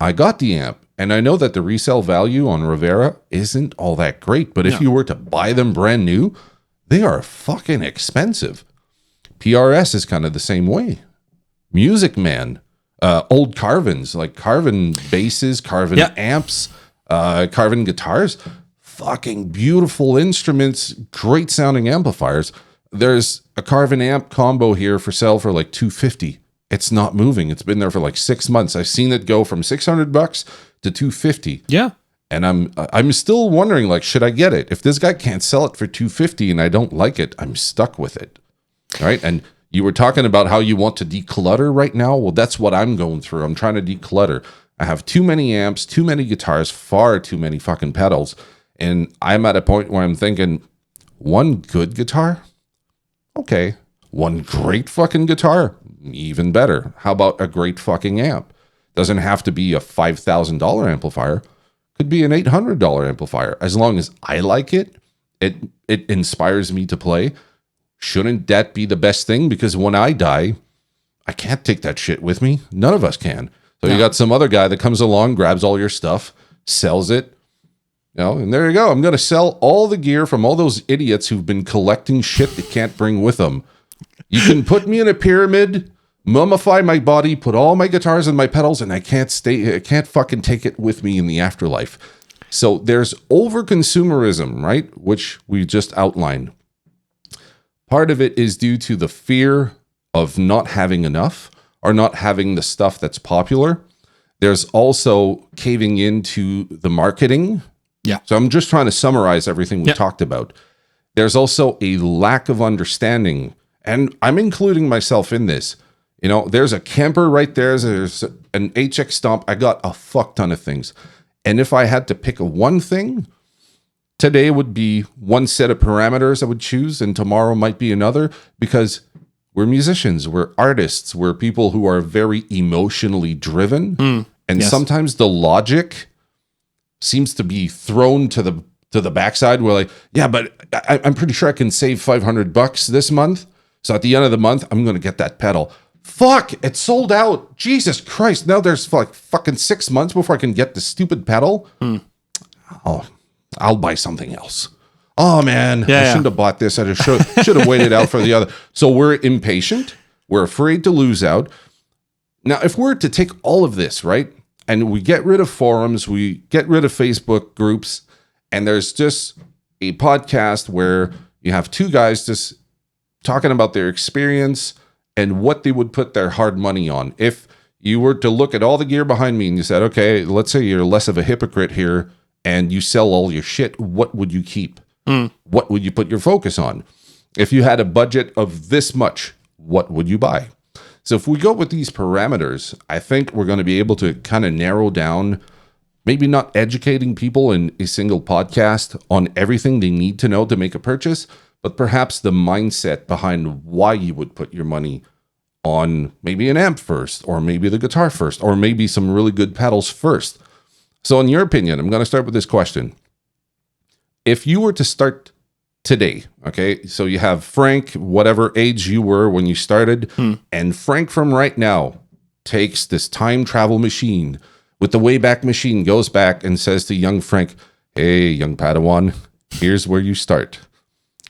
I got the amp. And I know that the resale value on Rivera isn't all that great. But if you were to buy them brand new, they are fucking expensive. PRS is kind of the same way. Music Man, old Carvins, like Carvin basses, Carvin amps, Carvin guitars, fucking beautiful instruments, great sounding amplifiers. There's a Carvin amp combo here for sale for like $250. It's not moving. It's been there for like 6 months. I've seen it go from $600 to $250. Yeah. And I'm still wondering, like, should I get it? If this guy can't sell it for $250 and I don't like it, I'm stuck with it. All right. And you were talking about how you want to declutter right now. Well, that's what I'm going through. I'm trying to declutter. I have too many amps, too many guitars, far too many fucking pedals. And I'm at a point where I'm thinking, one good guitar? Okay. One great fucking guitar? Even better. How about a great fucking amp? Doesn't have to be a $5,000 amplifier. Could be an $800 amplifier. As long as I like it, it inspires me to play. Shouldn't that be the best thing? Because when I die, I can't take that shit with me. None of us can. So you got some other guy that comes along, grabs all your stuff, sells it, and there you go. I'm going to sell all the gear from all those idiots who've been collecting shit they can't bring with them. You can put me in a pyramid, mummify my body, put all my guitars and my pedals, and I can't fucking take it with me in the afterlife. So there's over-consumerism, right? Which we just outlined. Part of it is due to the fear of not having enough or not having the stuff that's popular. There's also caving into the marketing. Yeah. So I'm just trying to summarize everything we talked about. There's also a lack of understanding, and I'm including myself in this. There's a camper right there. There's an HX Stomp. I got a fuck ton of things. And if I had to pick one thing, today would be one set of parameters I would choose, and tomorrow might be another, because we're musicians, we're artists, we're people who are very emotionally driven. And sometimes the logic seems to be thrown to the backside. We're like, yeah, but I'm pretty sure I can save $500 this month. So at the end of the month, I'm going to get that pedal. Fuck, it's sold out. Jesus Christ. Now there's like fucking 6 months before I can get the stupid pedal. Oh, I'll buy something else. Oh man, I shouldn't have bought this. I should have waited out for the other. So we're impatient. We're afraid to lose out. Now, if we're to take all of this, right, and we get rid of forums, we get rid of Facebook groups, and there's just a podcast where you have two guys just talking about their experience and what they would put their hard money on. If you were to look at all the gear behind me and you said, okay, let's say you're less of a hypocrite here and you sell all your shit, what would you keep? What would you put your focus on? If you had a budget of this much, what would you buy? So if we go with these parameters, I think we're going to be able to kind of narrow down, maybe not educating people in a single podcast on everything they need to know to make a purchase, but perhaps the mindset behind why you would put your money on maybe an amp first, or maybe the guitar first, or maybe some really good pedals first. So in your opinion, I'm going to start with this question. If you were to start today, okay, so you have Frank, whatever age you were when you started, and Frank from right now takes this time travel machine with the Wayback Machine, goes back and says to young Frank, hey, young Padawan, here's where you start.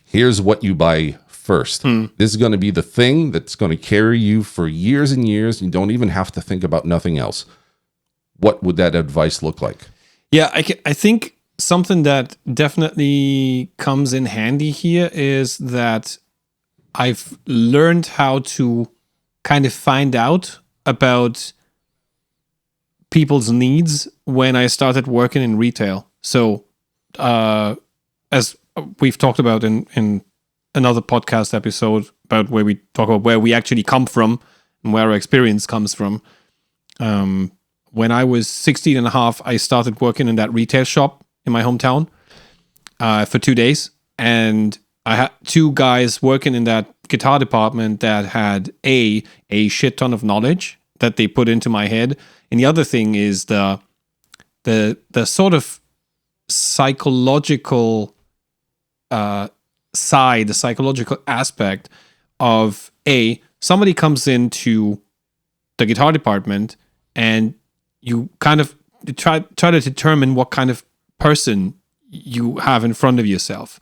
Here's what you buy first. This is going to be the thing that's going to carry you for years and years. You don't even have to think about nothing else. What would that advice look like? Yeah, I think something that definitely comes in handy here is that I've learned how to kind of find out about people's needs when I started working in retail. So, as we've talked about in another podcast episode about where we talk about where we actually come from and where our experience comes from. When I was 16 and a half, I started working in that retail shop in my hometown for 2 days. And I had two guys working in that guitar department that had a shit ton of knowledge that they put into my head. And the other thing is the sort of psychological side, the psychological aspect of somebody comes into the guitar department and you kind of try to determine what kind of person you have in front of yourself.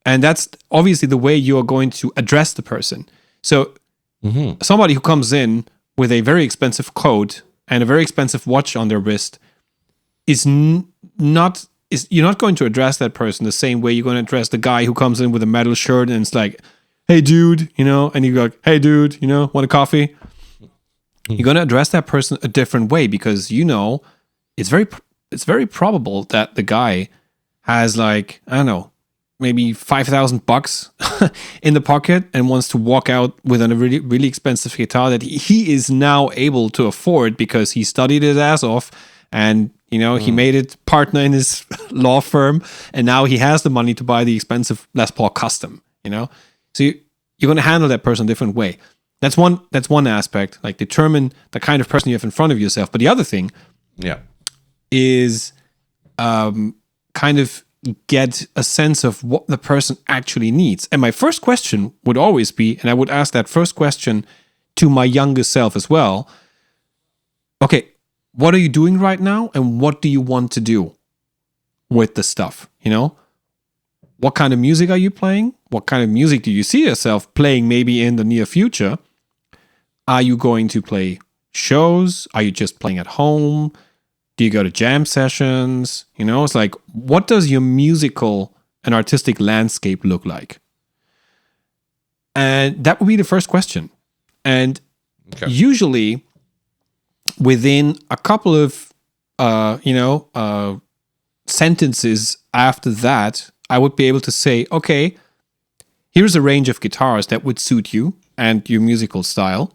And that's obviously the way you are going to address the person. So somebody who comes in with a very expensive coat and a very expensive watch on their wrist you're not going to address that person the same way you're going to address the guy who comes in with a metal shirt and it's like, hey dude, and you go, hey dude, want a coffee? You're going to address that person a different way because it's very probable that the guy has like, I don't know, maybe $5,000 in the pocket and wants to walk out with a really, really expensive guitar that he is now able to afford because he studied his ass off and, he made it partner in his law firm and now he has the money to buy the expensive Les Paul Custom, So you're going to handle that person a different way. That's one aspect. Like determine the kind of person you have in front of yourself. But the other thing is kind of get a sense of what the person actually needs. And my first question would always be, and I would ask that first question to my younger self as well. Okay, what are you doing right now? And what do you want to do with the stuff? You know, what kind of music are you playing? What kind of music do you see yourself playing maybe in the near future? Are you going to play shows? Are you just playing at home? Do you go to jam sessions? You know, it's like, what does your musical and artistic landscape look like? And that would be the first question. And usually within a couple of, sentences after that, I would be able to say, okay, here's a range of guitars that would suit you and your musical style.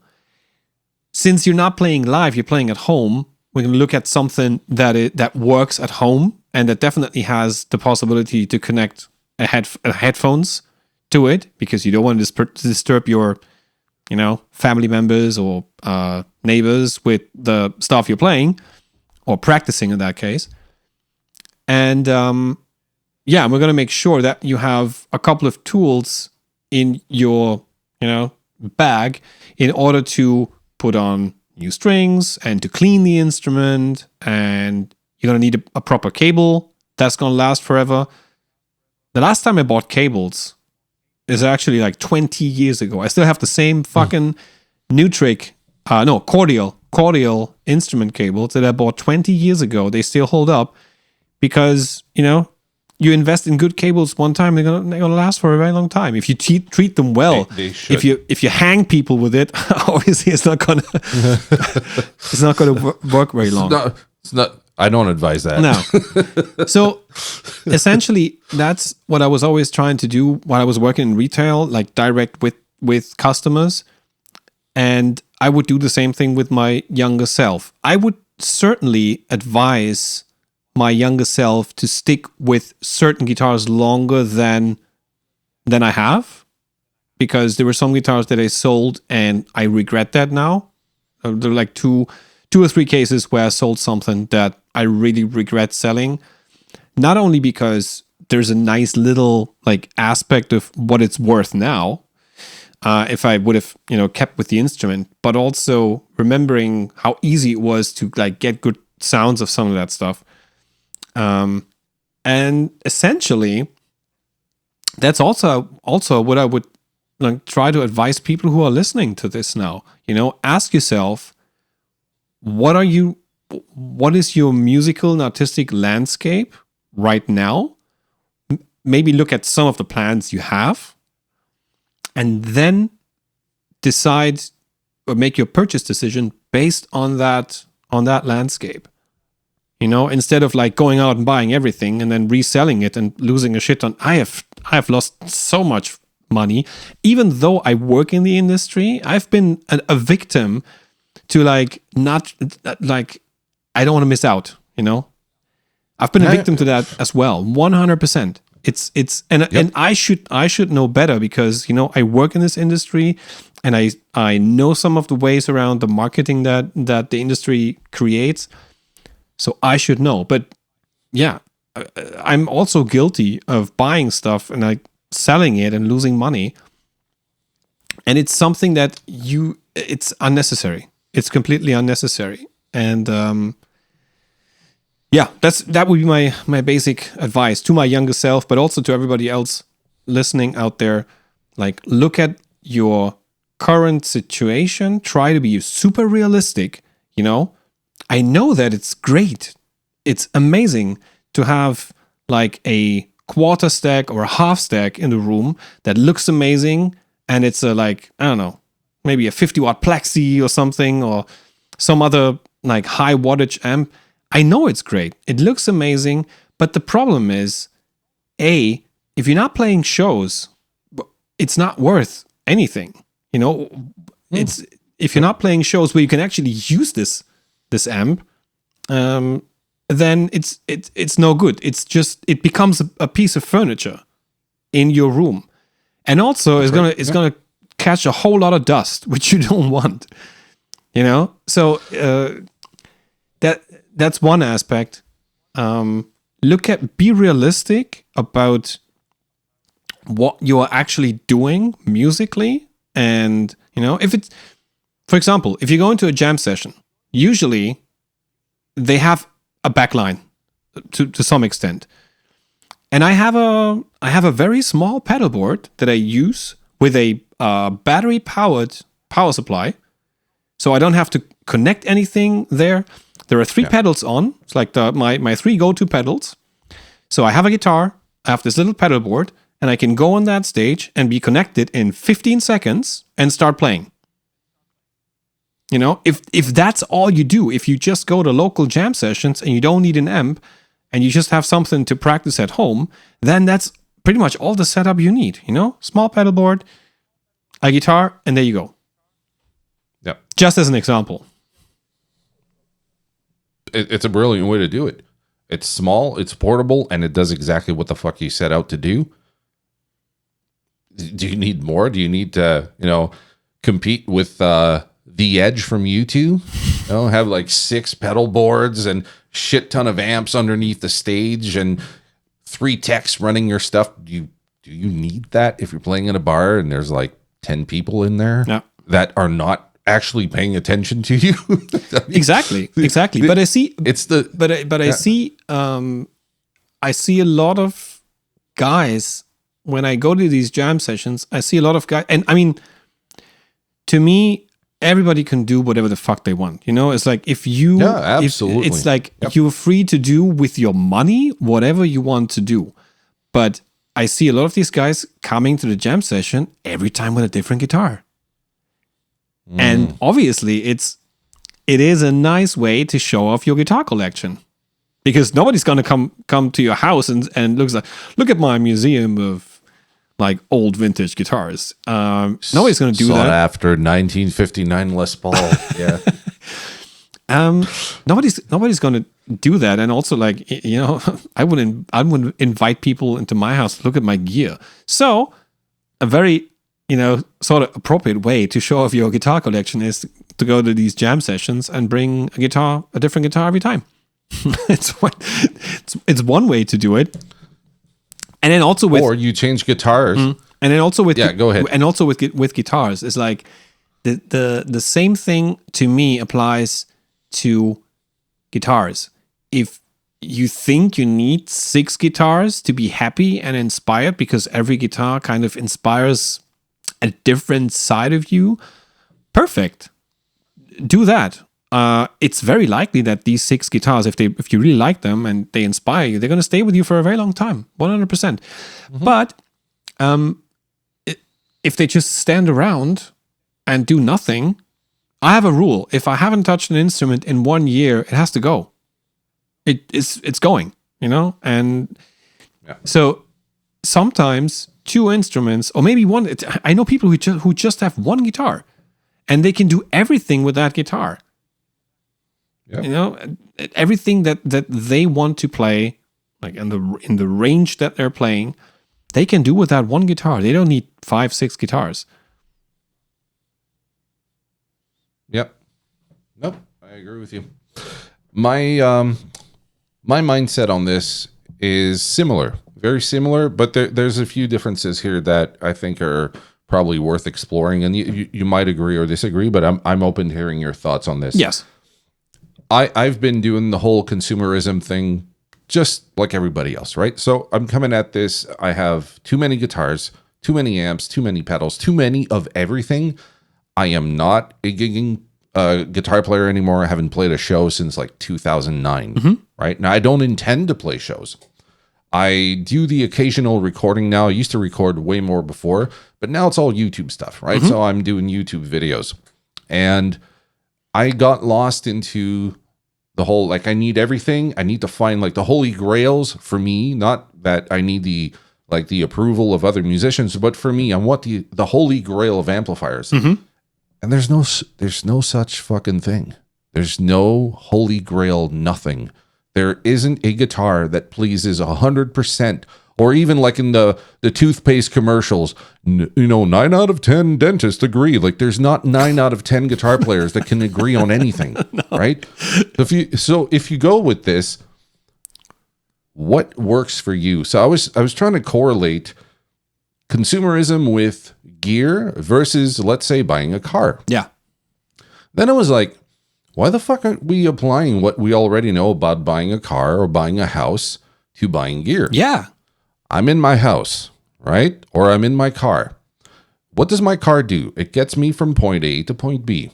Since you're not playing live, you're playing at home, we're going to look at something that works at home and that definitely has the possibility to connect headphones to it, because you don't want to disturb your, family members or neighbors with the stuff you're playing or practicing in that case. And we're going to make sure that you have a couple of tools in your, bag in order to put on new strings and to clean the instrument. And you're going to need a proper cable that's going to last forever. The last time I bought cables is actually like 20 years ago. I still have the same fucking cordial instrument cables that I bought 20 years ago. They still hold up because, you invest in good cables one time, they're gonna last for a very long time if you treat them well. They should. If you hang people with it, obviously it's not gonna work very long. It's not. I don't advise that. No. So essentially, that's what I was always trying to do while I was working in retail, like direct with customers. And I would do the same thing with my younger self. I would certainly advise my younger self to stick with certain guitars longer than I have, because there were some guitars that I sold and I regret that now. There are like two or three cases where I sold something that I really regret selling. Not only because there's a nice little like aspect of what it's worth now, if I would have kept with the instrument, but also remembering how easy it was to like get good sounds of some of that stuff. And essentially, that's also what I would like try to advise people who are listening to this now. Ask yourself, what is your musical and artistic landscape right now? Maybe look at some of the plans you have, and then decide or make your purchase decision based on that landscape. Instead of like going out and buying everything and then reselling it and losing a shit ton. I have lost so much money. Even though I work in the industry, I've been a victim to like, not like, I don't want to miss out, I've been a victim to that as well. 100%. And I should know better because, I work in this industry and I know some of the ways around the marketing that the industry creates. So I should know. But yeah, I'm also guilty of buying stuff and like selling it and losing money. And it's something that it's unnecessary. It's completely unnecessary. And that would be my basic advice to my younger self, but also to everybody else listening out there. Like, look at your current situation. Try to be super realistic, I know that it's great. It's amazing to have like a quarter stack or a half stack in the room that looks amazing. And it's maybe a 50-watt Plexi or something, or some other like high wattage amp. I know it's great. It looks amazing. But the problem is, if you're not playing shows, it's not worth anything. It's if you're not playing shows where you can actually use this amp, then it's no good. It becomes a piece of furniture in your room, and also it's gonna catch a whole lot of dust, which you don't want. You know, so that's one aspect. Be realistic about what you are actually doing musically, and if it's, for example, if you go into a jam session, usually they have a backline to some extent, and I have a very small pedal board that I use with a battery powered power supply. So I don't have to connect anything there. There are 3 pedals on. It's like my 3 go-to pedals. So I have a guitar, I have this little pedal board, and I can go on that stage and be connected in 15 seconds and start playing. If that's all you do, if you just go to local jam sessions and you don't need an amp and you just have something to practice at home, then that's pretty much all the setup you need. Small pedal board, a guitar, and there you go. Yep. Just as an example. It's a brilliant way to do it. It's small, it's portable, and it does exactly what the fuck you set out to do. Do you need more? Do you need to, compete with The Edge from U2? Have like 6 pedal boards and shit ton of amps underneath the stage and 3 techs running your stuff. Do you need that if you're playing in a bar and there's like 10 people in there that are not actually paying attention to you? Exactly. But I see I see a lot of guys when I go to these jam sessions. I see a lot of guys, and I mean, to me, everybody can do whatever the fuck they want. It's like if you, absolutely, it's like you're free to do with your money whatever you want to do. But I see a lot of these guys coming to the jam session every time with a different guitar. And obviously it is a nice way to show off your guitar collection, because nobody's going to come to your house and look at my museum of like old vintage guitars. Nobody's going to do that. After 1959 Les Paul. Yeah. Nobody's going to do that. And also, like, I wouldn't invite people into my house to look at my gear. So a very sort of appropriate way to show off your guitar collection is to go to these jam sessions and bring a different guitar every time. It's one way to do it. And then also or you change guitars. And then also with go ahead. And also with guitars, it's like the same thing to me applies to guitars. If you think you need 6 guitars to be happy and inspired, because every guitar kind of inspires a different side of you, perfect. Do that. It's very likely that these 6 guitars, if you really like them and they inspire you, they're going to stay with you for a very long time, 100%. Mm-hmm. But if they just stand around and do nothing, I have a rule. If I haven't touched an instrument in 1 year, it has to go. It's going, and so sometimes 2 instruments, or maybe 1. I know people who just have 1 guitar, and they can do everything with that guitar. Yep. Everything that they want to play, like in the range that they're playing, they can do with that 1 guitar. They don't need 5, 6 guitars. Yep. Nope. I agree with you. My mindset on this is similar, very similar, but there's a few differences here that I think are probably worth exploring, and you might agree or disagree, but I'm open to hearing your thoughts on this. Yes. I've been doing the whole consumerism thing just like everybody else, right? So I'm coming at this, I have too many guitars, too many amps, too many pedals, too many of everything. I am not a gigging guitar player anymore. I haven't played a show since like 2009, right? Now, I don't intend to play shows. I do the occasional recording now. I used to record way more before, but now it's all YouTube stuff, right? So I'm doing YouTube videos. And I got lost into the whole, like, I need everything. I need to find like the holy grails for me, not that I need the approval of other musicians, but for me, I want the holy grail of amplifiers. And there's no such fucking thing. There's no holy grail, nothing. There isn't a guitar that pleases 100% Or even like in the toothpaste commercials, 9 out of 10 dentists agree. Like there's not 9 out of 10 guitar players that can agree on anything, right? So if you go with this, what works for you? So I was trying to correlate consumerism with gear versus, let's say, buying a car. Yeah. Then I was like, why the fuck aren't we applying what we already know about buying a car or buying a house to buying gear? Yeah. I'm in my house, right? Or I'm in my car. What does my car do? It gets me from point A to point B.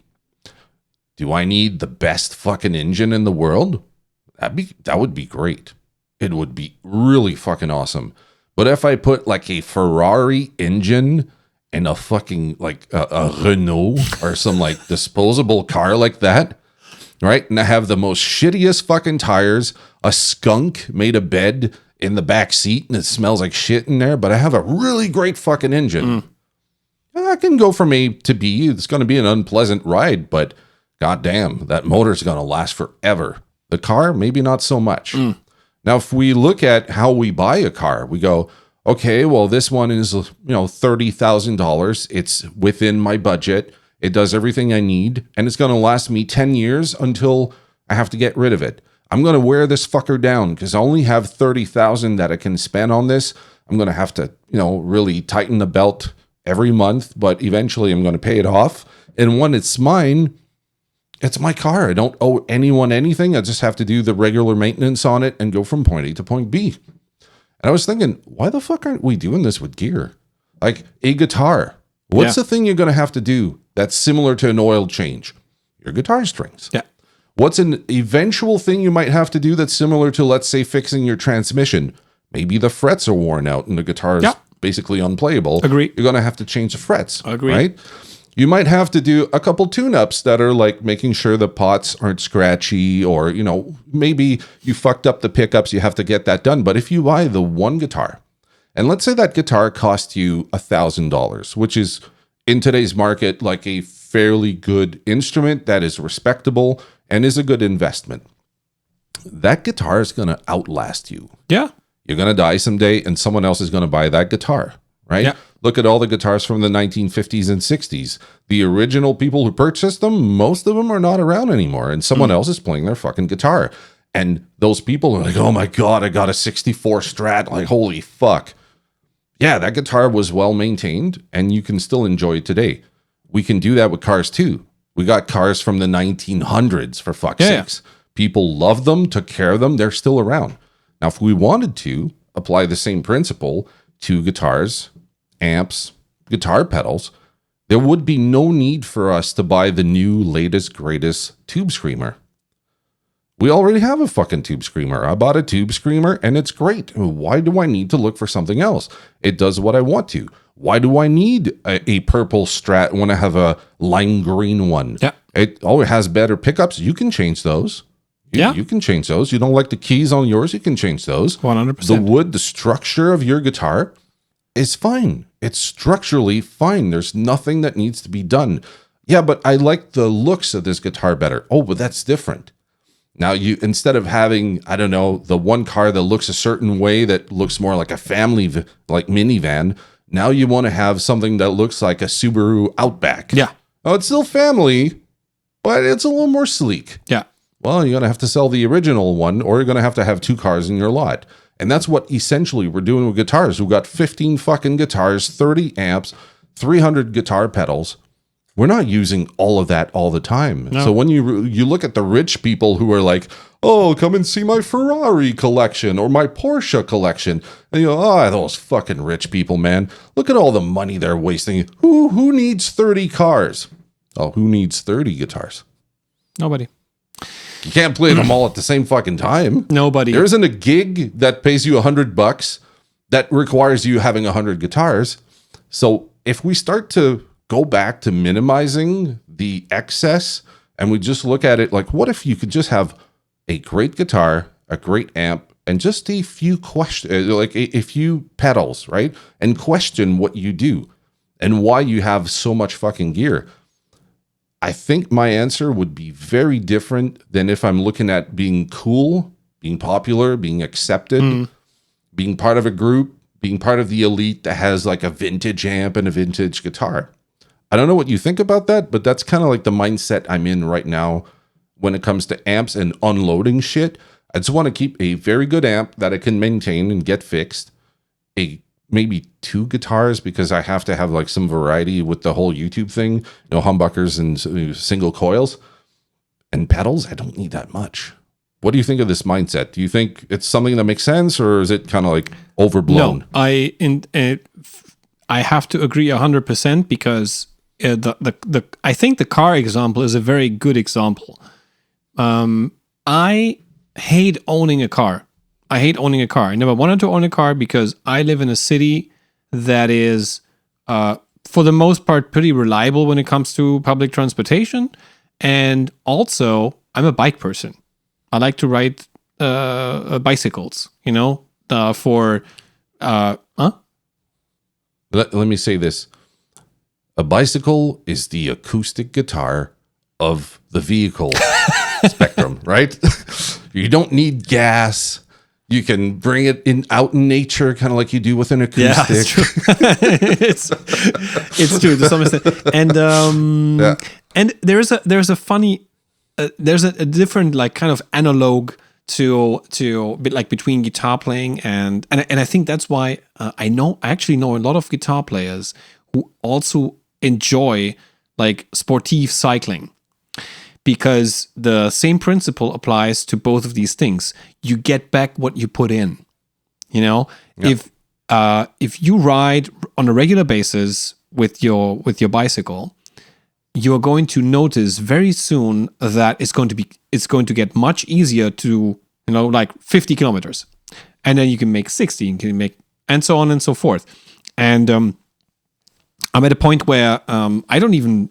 Do I need the best fucking engine in the world? That would be great. It would be really fucking awesome. But if I put like a Ferrari engine and a fucking like a Renault or some like disposable car like that, right? And I have the most shittiest fucking tires, a skunk made a bed in the back seat and it smells like shit in there, but I have a really great fucking engine. I can go from A to B. It's going to be an unpleasant ride, but goddamn, that motor's going to last forever. The car, maybe not so much. Now, if we look at how we buy a car, we go, okay, well, this one is, $30,000. It's within my budget. It does everything I need, and it's going to last me 10 years until I have to get rid of it. I'm going to wear this fucker down because I only have 30,000 that I can spend on this. I'm going to have to, really tighten the belt every month, but eventually I'm going to pay it off. And when it's mine, it's my car. I don't owe anyone anything. I just have to do the regular maintenance on it and go from point A to point B. And I was thinking, why the fuck aren't we doing this with gear? Like a guitar. What's the thing you're going to have to do that's similar to an oil change? Your guitar strings. Yeah. What's an eventual thing you might have to do that's similar to, let's say, fixing your transmission? Maybe the frets are worn out and the guitar is basically unplayable. Agree. You're going to have to change the frets. Agree. Right? You might have to do a couple tune-ups that are like making sure the pots aren't scratchy or, maybe you fucked up the pickups. You have to get that done. But if you buy the one guitar, and let's say that guitar cost you $1,000, which is in today's market like a fairly good instrument that is respectable and is a good investment. That guitar is going to outlast you. Yeah. You're going to die someday and someone else is going to buy that guitar, right? Yeah. Look at all the guitars from the 1950s and 60s. The original people who purchased them, most of them are not around anymore and someone else is playing their fucking guitar. And those people are like, oh my God, I got a 64 Strat. Like, holy fuck. Yeah, that guitar was well maintained and you can still enjoy it today. We can do that with cars too. We got cars from the 1900s, for fuck's sakes. People love them, took care of them. They're still around. Now, if we wanted to apply the same principle to guitars, amps, guitar pedals, there would be no need for us to buy the new, latest, greatest tube screamer. We already have a fucking tube screamer. I bought a tube screamer and it's great. Why do I need to look for something else? It does what I want to. Why do I need a purple Strat when I have a lime green one? Yeah. It has better pickups. You can change those. You can change those. You don't like the keys on yours, you can change those. 100%. The wood, the structure of your guitar is fine. It's structurally fine. There's nothing that needs to be done. Yeah, but I like the looks of this guitar better. Oh, but that's different. Now, instead of having, I don't know, the one car that looks a certain way that looks more like a family, like minivan, now you want to have something that looks like a Subaru Outback. Yeah. Oh, it's still family, but it's a little more sleek. Yeah. Well, you're going to have to sell the original one, or you're going to have 2 cars in your lot. And that's what essentially we're doing with guitars. We've got 15 fucking guitars, 30 amps, 300 guitar pedals. We're not using all of that all the time. No. So when you look at the rich people who are like, oh, come and see my Ferrari collection or my Porsche collection. And you go, oh, those fucking rich people, man. Look at all the money they're wasting. Who needs 30 cars? Oh, who needs 30 guitars? Nobody. You can't play them all at the same fucking time. Nobody. There isn't a gig that pays you $100 that requires you having 100 guitars. So if we start to go back to minimizing the excess and we just look at it like, what if you could just have a great guitar, a great amp, and just a few questions, like a few pedals, right? And question what you do and why you have so much fucking gear. I think my answer would be very different than if I'm looking at being cool, being popular, being accepted. being part of a group, being part of the elite that has like a vintage amp and a vintage guitar. I don't know what you think about that, but that's kind of like the mindset I'm in right now when it comes to amps and unloading shit. I just want to keep a very good amp that I can maintain and get fixed. Maybe 2 guitars, because I have to have like some variety with the whole YouTube thing, humbuckers and single coils, and pedals. I don't need that much. What do you think of this mindset? Do you think it's something that makes sense, or is it kind of like overblown? No, I have to agree 100% because I think the car example is a very good example. I hate owning a car. I never wanted to own a car because I live in a city that is, for the most part, pretty reliable when it comes to public transportation. And also, I'm a bike person. I like to ride bicycles, Let me say this. A bicycle is the acoustic guitar of the vehicle spectrum, right? You don't need gas. You can bring it out in nature, kind of like you do with an acoustic. Yeah, it's true. it's true to some extent. And there's a funny there's a different like kind of analog to bit like between guitar playing and I think that's why I actually know a lot of guitar players who also enjoy like sportive cycling, because the same principle applies to both of these things. You get back what you put in. If you ride on a regular basis with your bicycle, you're going to notice very soon that it's going to get much easier to, like 50 kilometers. And then you can make 60, you can make, and so on and so forth. And I'm at a point where I don't even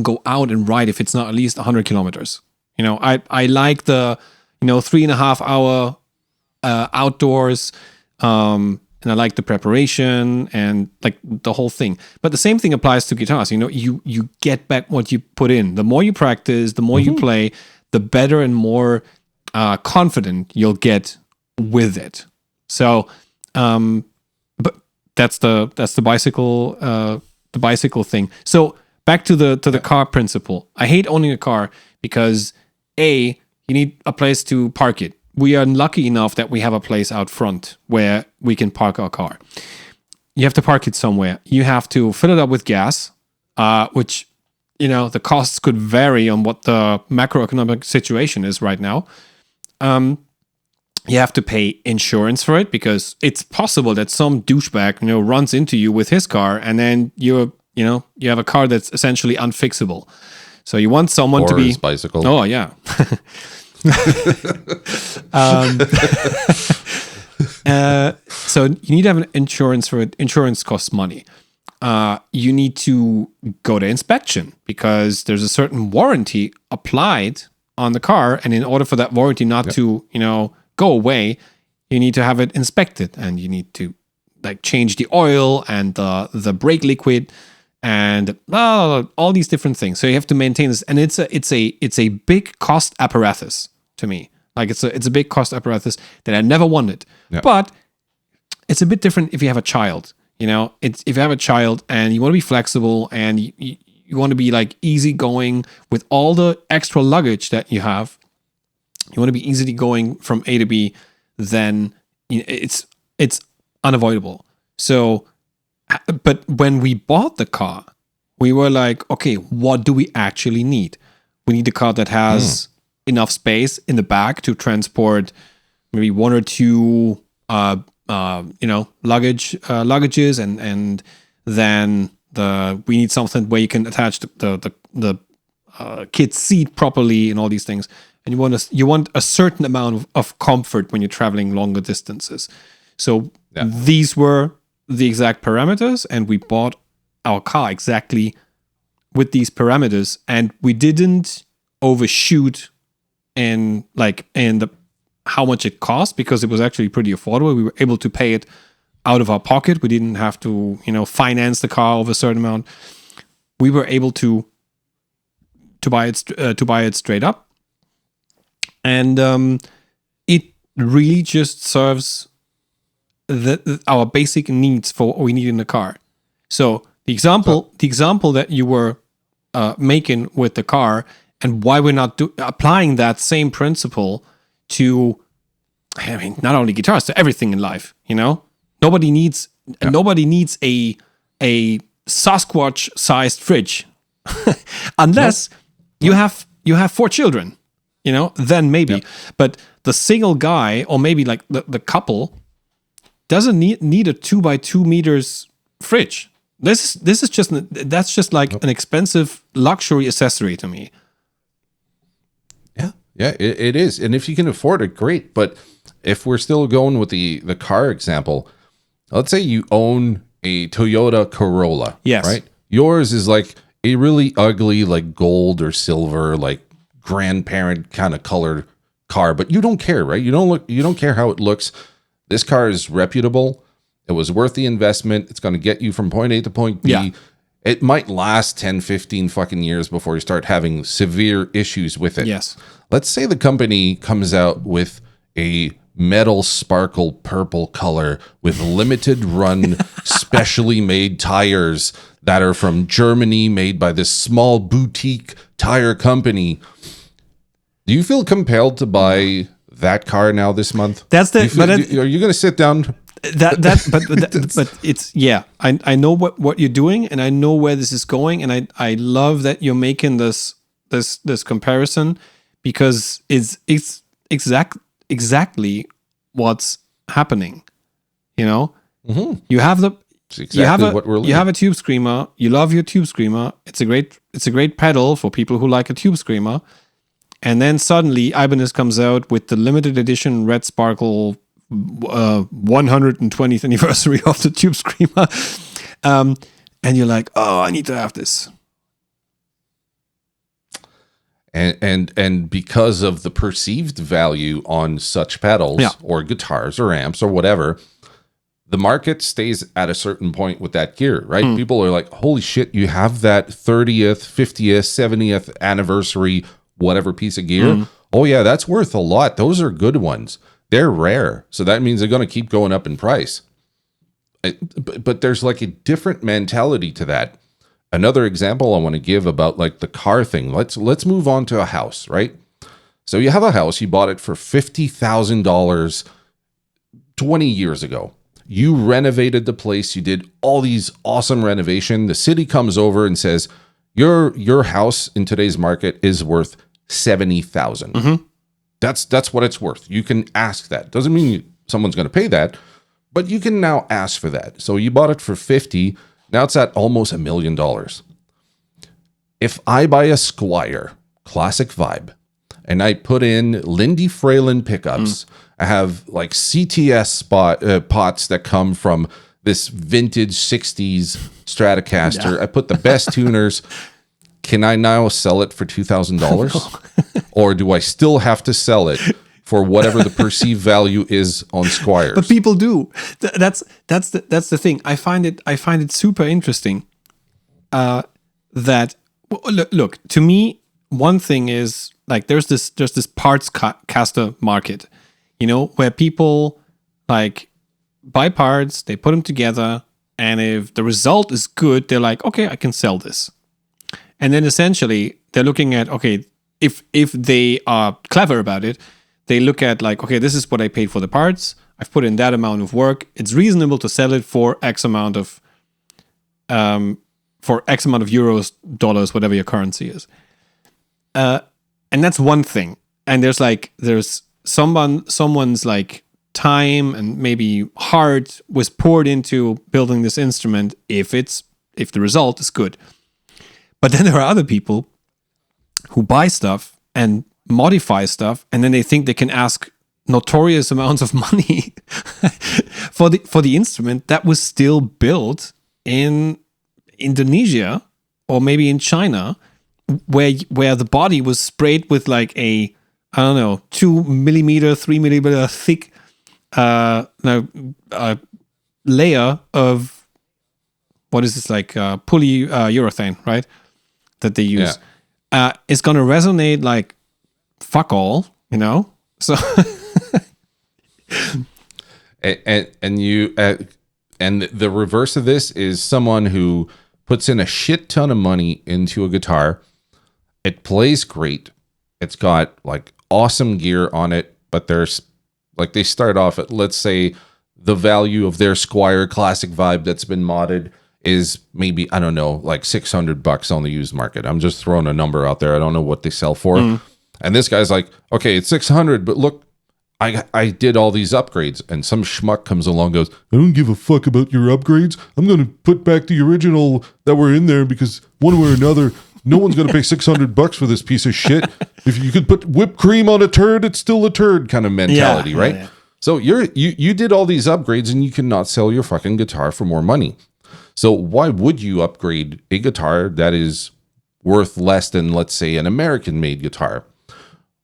go out and ride if it's not at least 100 kilometers. I like the 3.5 hour outdoors, and I like the preparation and like the whole thing. But the same thing applies to guitars. You get back what you put in. The more you practice, the more you play, the better and more confident you'll get with it. So, but that's the bicycle thing. So back to the car principle. I hate owning a car because you need a place to park it. We are lucky enough that we have a place out front where we can park our car. You have to park it somewhere. You have to fill it up with gas, which, the costs could vary on what the macroeconomic situation is right now. You have to pay insurance for it because it's possible that some douchebag, runs into you with his car and then you have a car that's essentially unfixable. So you want someone or to be his bicycle. Oh yeah. So you need to have an insurance for it. Insurance costs money. You need to go to inspection because there's a certain warranty applied on the car, and in order for that warranty not to, go away, you need to have it inspected, and you need to like change the oil and the brake liquid and all these different things. So you have to maintain this, and it's a big cost apparatus to me. Like it's a big cost apparatus that I never wanted. Yeah. But it's a bit different if you have a child. If you have a child and you want to be flexible and you want to be like easygoing with all the extra luggage that you have. You want to be easily going from A to B. Then it's unavoidable. So, but when we bought the car, we were like, okay, what do we actually need? We need a car that has enough space in the back to transport maybe 1 or 2 luggages, and then we need something where you can attach the kid's seat properly and all these things. And you want a certain amount of comfort when you're traveling longer distances. So these were the exact parameters, and we bought our car exactly with these parameters, and we didn't overshoot in how much it cost, because it was actually pretty affordable. We were able to pay it out of our pocket. We didn't have to, finance the car of a certain amount. We were able to buy it straight up, and it really just serves our basic needs for what we need in the car. So the example that you were making with the car, and why we're not applying that same principle to, I mean, not only guitars, to everything in life. Nobody needs a Sasquatch-sized fridge, unless you have 4 children. Then maybe. Yep. But the single guy, or maybe like the couple, doesn't need a 2x2 meters fridge. That's just like an expensive luxury accessory to me. Yeah, it is. And if you can afford it, great. But if we're still going with the car example, let's say you own a Toyota Corolla. Yes. Right? Yours is like a really ugly, like gold or silver, like grandparent kind of colored car, but you don't care, right? You don't care how it looks. This car is reputable. It was worth the investment. It's going to get you from point A to point B. Yeah. It might last 10, 15 fucking years before you start having severe issues with it. Yes. Let's say the company comes out with a metal sparkle purple color with limited run, specially made tires that are from Germany, made by this small boutique tire company. Do you feel compelled to buy that car now this month? Are you going to sit down? But it's, yeah. I know what you're doing, and I know where this is going, and I love that you're making this comparison, because it's exactly what's happening. Mm-hmm. You have you have a tube screamer. You love your tube screamer. It's a great pedal for people who like a tube screamer. And then suddenly Ibanez comes out with the limited edition Red Sparkle 120th anniversary of the Tube Screamer. And you're like, oh, I need to have this. And because of the perceived value on such pedals or guitars or amps or whatever, the market stays at a certain point with that gear, right? People are like, holy shit, you have that 30th, 50th, 70th anniversary whatever piece of gear. Oh yeah, that's worth a lot. Those are good ones. They're rare. So that means they're going to keep going up in price. But there's like a different mentality to that. Another example I want to give about like the car thing. Let's move on to a house, right? So you have a house, you bought it for $50,000 20 years ago. You renovated the place, you did all these awesome renovation. The city comes over and says, your house in today's market is worth $70,000. Mm-hmm. That's what it's worth. You can ask that. Doesn't mean someone's going to pay that, but you can now ask for that. So you bought it for $50,000. Now it's at almost $1 million. If I buy a Squire classic vibe and I put in Lindy Fralin pickups, I have like CTS pots that come from this vintage 60s Stratocaster. Yeah. I put the best tuners. Can I now sell it for $2,000? Or do I still have to sell it for whatever the perceived value is on Squires? But people do. That's the thing. I find it super interesting. That look, to me, one thing is like there's this parts caster market, where people like buy parts, they put them together, and if the result is good, they're like, okay, I can sell this. And then essentially they're looking at, okay, if they are clever about it, they look at like, okay, this is what I paid for the parts. I've put in that amount of work. It's reasonable to sell it for X amount of euros, dollars, whatever your currency is. And that's one thing. And there's someone's like time and maybe heart was poured into building this instrument if the result is good. But then there are other people who buy stuff and modify stuff, and then they think they can ask notorious amounts of money for the instrument that was still built in Indonesia or maybe in China, where the body was sprayed with like a, I don't know, 2 millimeter, 3 millimeter thick layer of, what is this, like polyurethane, right? That they use. Yeah. It's going to resonate like fuck all, So And you and the reverse of this is someone who puts in a shit ton of money into a guitar. It plays great. It's got like awesome gear on it, but there's like they start off at, let's say, the value of their Squier Classic Vibe that's been modded is maybe, I don't know, like $600 on the used market. I'm just throwing a number out there. I don't know what they sell for. And this guy's like, okay, it's 600, but look, I did all these upgrades. And some schmuck comes along and goes, I don't give a fuck about your upgrades. I'm going to put back the original that were in there because one way or another, no one's going to pay $600 for this piece of shit. If you could put whipped cream on a turd, it's still a turd kind of mentality, right? Yeah. So you did all these upgrades and you cannot sell your fucking guitar for more money. So why would you upgrade a guitar that is worth less than, let's say, an American-made guitar?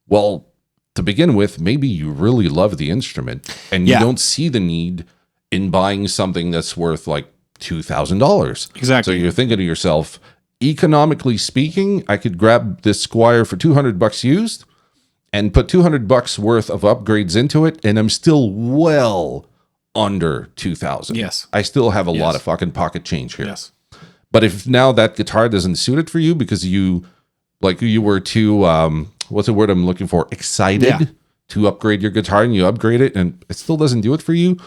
Well, to begin with, maybe you really love the instrument and you don't see the need in buying something that's worth like $2,000. Exactly. So you're thinking to yourself, economically speaking, I could grab this Squier for $200 used and put $200 worth of upgrades into it, and I'm still well under $2,000. Yes. I still have a lot of fucking pocket change here. Yes. But if now that guitar doesn't suit it for you because you were too, what's the word I'm looking for? Excited to upgrade your guitar and you upgrade it and it still doesn't do it for you,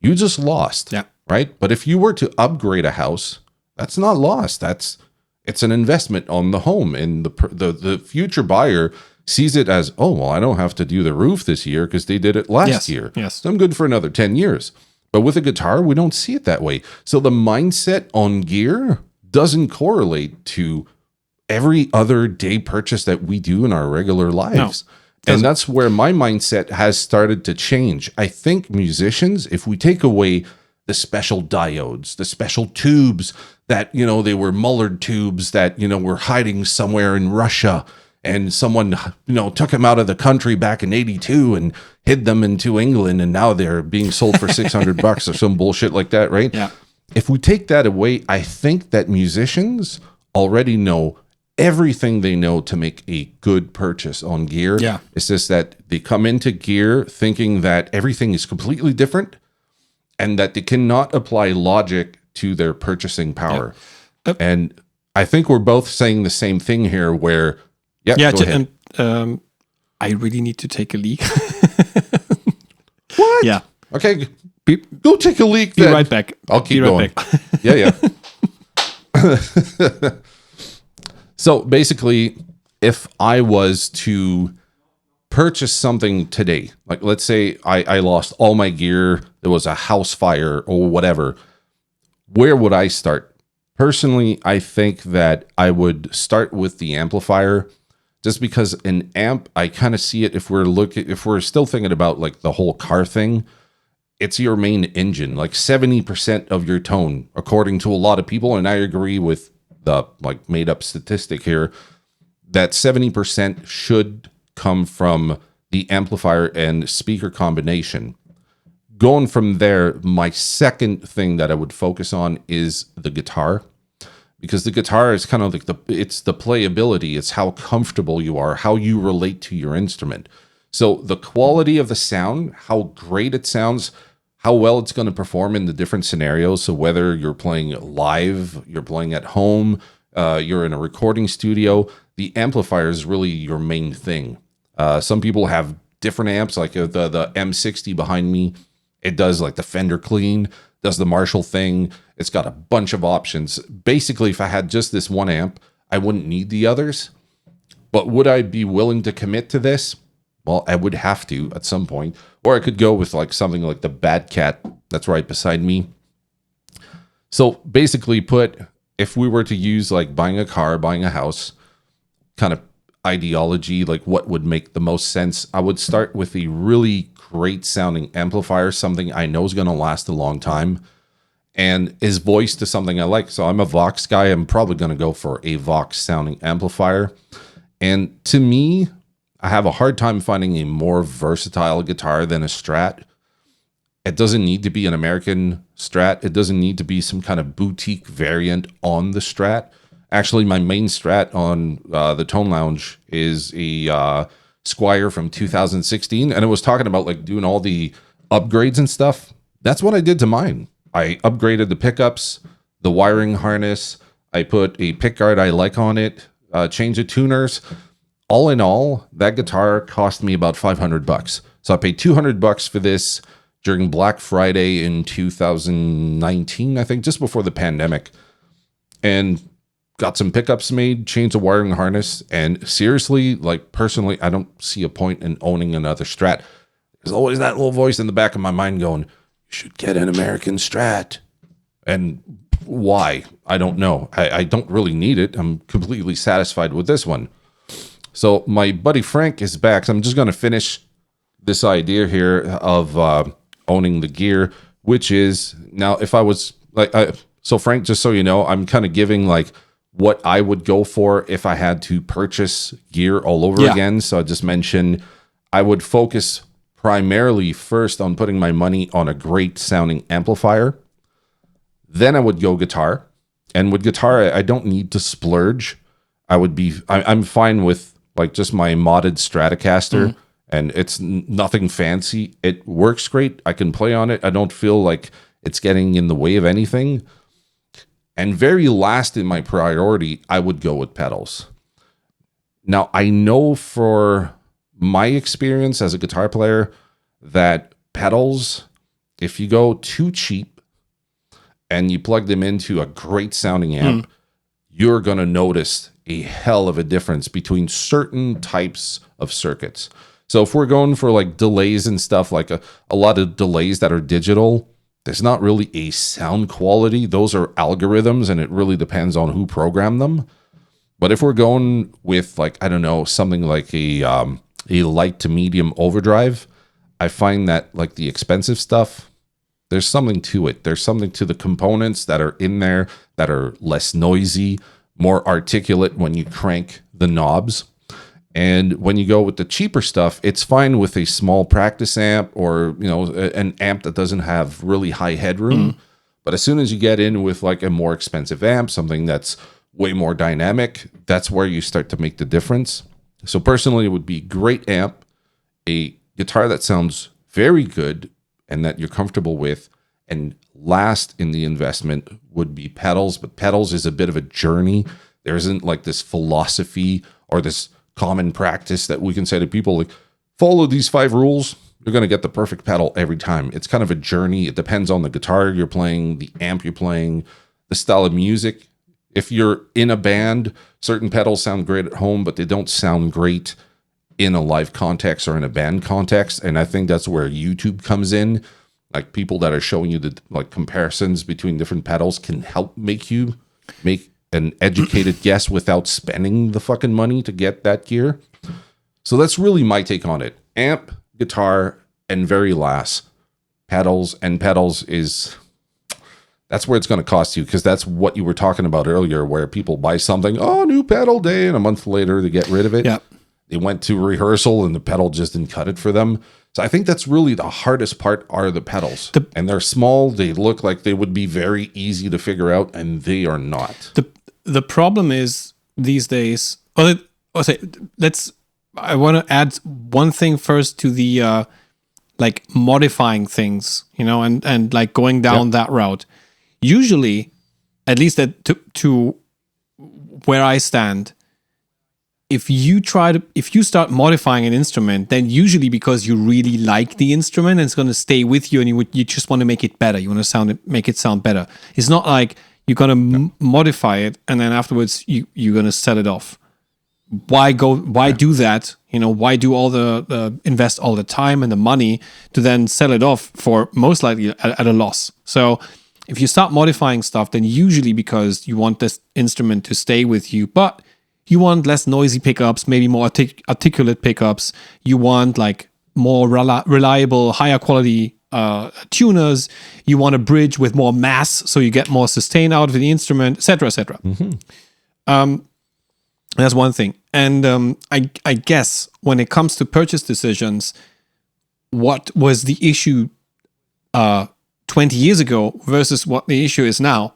you just lost. Yeah. Right? But if you were to upgrade a house, that's not lost. It's an investment on the home, and the future buyer sees it as, oh, well, I don't have to do the roof this year because they did it last year. Yes. So I'm good for another 10 years. But with a guitar, we don't see it that way. So the mindset on gear doesn't correlate to every other day purchase that we do in our regular lives. No, and that's where my mindset has started to change. I think musicians, if we take away the special diodes, the special tubes that, they were Mullard tubes that, were hiding somewhere in Russia, and someone, took them out of the country back in 82 and hid them into England, and now they're being sold for $600 or some bullshit like that, right? Yeah. If we take that away, I think that musicians already know everything they know to make a good purchase on gear. Yeah. It's just that they come into gear thinking that everything is completely different and that they cannot apply logic to their purchasing power. Yeah. And I think we're both saying the same thing here where, go ahead. And I really need to take a leak. What? Yeah. Okay. Go take a leak then. Be right back. I'll keep going. Right yeah. So basically, if I was to purchase something today, like let's say I lost all my gear, there was a house fire or whatever, where would I start? Personally, I think that I would start with the amplifier, just because an amp, I kind of see it if we're still thinking about like the whole car thing, it's your main engine, like 70% of your tone, according to a lot of people, and I agree with the like made up statistic here, that 70% should come from the amplifier and speaker combination. Going from there, my second thing that I would focus on is the guitar, because the guitar is kind of like it's the playability. It's how comfortable you are, how you relate to your instrument. So the quality of the sound, how great it sounds, how well it's going to perform in the different scenarios. So whether you're playing live, you're playing at home, you're in a recording studio, the amplifier is really your main thing. Some people have different amps, like the M60 behind me. It does like the Fender clean, does the Marshall thing. It's got a bunch of options. Basically, if I had just this one amp, I wouldn't need the others. But would I be willing to commit to this? Well, I would have to at some point. Or I could go with like something like the Bad Cat that's right beside me. So basically if we were to use like buying a car, buying a house, kind of ideology, like what would make the most sense, I would start with a really great sounding amplifier, something I know is going to last a long time and is voiced to something I like. So I'm a Vox guy. I'm probably going to go for a Vox sounding amplifier. And to me, I have a hard time finding a more versatile guitar than a Strat. It doesn't need to be an American Strat. It doesn't need to be some kind of boutique variant on the Strat. Actually, my main Strat on the Tone Lounge is a Squier from 2016, and it was talking about like doing all the upgrades and stuff. that's what I did to mine. I upgraded the pickups, the wiring harness. I put a pickguard I like on it, changed the tuners. All in all, that guitar cost me about $500. So I paid $200 for this during Black Friday in 2019, I think, just before the pandemic. And got some pickups made, changed the wiring harness. And seriously, like personally, I don't see a point in owning another Strat. There's always that little voice in the back of my mind going, you should get an American Strat. And why? I don't know. I don't really need it. I'm completely satisfied with this one. So my buddy Frank is back. So I'm just going to finish this idea here of owning the gear, which is now if I was like, so Frank, just so you know, I'm kind of giving like what I would go for if I had to purchase gear all over again. So I just mentioned I would focus primarily first on putting my money on a great sounding amplifier. Then I would go guitar. And with guitar, I don't need to splurge. I'm fine with like just my modded Stratocaster, and it's nothing fancy. It works great. I can play on it. I don't feel like it's getting in the way of anything. And very last in my priority, I would go with pedals. Now, I know for my experience as a guitar player that pedals, if you go too cheap and you plug them into a great sounding amp, you're going to notice a hell of a difference between certain types of circuits. So if we're going for like delays and stuff, like a lot of delays that are digital, there's not really a sound quality. Those are algorithms, and it really depends on who programmed them. But if we're going with like, I don't know, something like a light to medium overdrive, I find that like the expensive stuff, there's something to it. There's something to the components that are in there that are less noisy, more articulate when you crank the knobs. And when you go with the cheaper stuff, it's fine with a small practice amp or, you know, an amp that doesn't have really high headroom. But as soon as you get in with like a more expensive amp, something that's way more dynamic, that's where you start to make the difference. So personally, it would be great amp, a guitar that sounds very good and that you're comfortable with, and last in the investment would be pedals. But pedals is a bit of a journey. There isn't like this philosophy or this common practice that we can say to people like, follow these 5 rules, you're going to get the perfect pedal every time. It's kind of a journey. It depends on the guitar you're playing, the amp you're playing, the style of music. If you're in a band, certain pedals sound great at home, but they don't sound great in a live context or in a band context. And I think that's where YouTube comes in. Like people that are showing you the like comparisons between different pedals can help make you make an educated guess without spending the fucking money to get that gear. So that's really my take on it. Amp, guitar, and very last, pedals. And pedals is, that's where it's going to cost you, because that's what you were talking about earlier, where people buy something, oh, new pedal day, and a month later they get rid of it. Yep. They went to rehearsal and the pedal just didn't cut it for them. So I think that's really the hardest part are the pedals. And they're small. They look like they would be very easy to figure out, and they are not. The problem is these days. I want to add one thing first to the like modifying things, you know, and like going down that route. Usually, at least to where I stand, if you start modifying an instrument, then usually because you really like the instrument and it's going to stay with you, and you just want to make it better. You want to make it sound better. It's not like you're going to modify it and then afterwards you're going to sell it off. Why do that? You know, why do all the invest all the time and the money to then sell it off for most likely at a loss? So if you start modifying stuff, then usually because you want this instrument to stay with you, but you want less noisy pickups, maybe more articulate pickups. You want like more reliable, higher quality tuners. You want a bridge with more mass, so you get more sustain out of the instrument, etc., etc. That's one thing. And I guess when it comes to purchase decisions, what was the issue 20 years ago versus what the issue is now?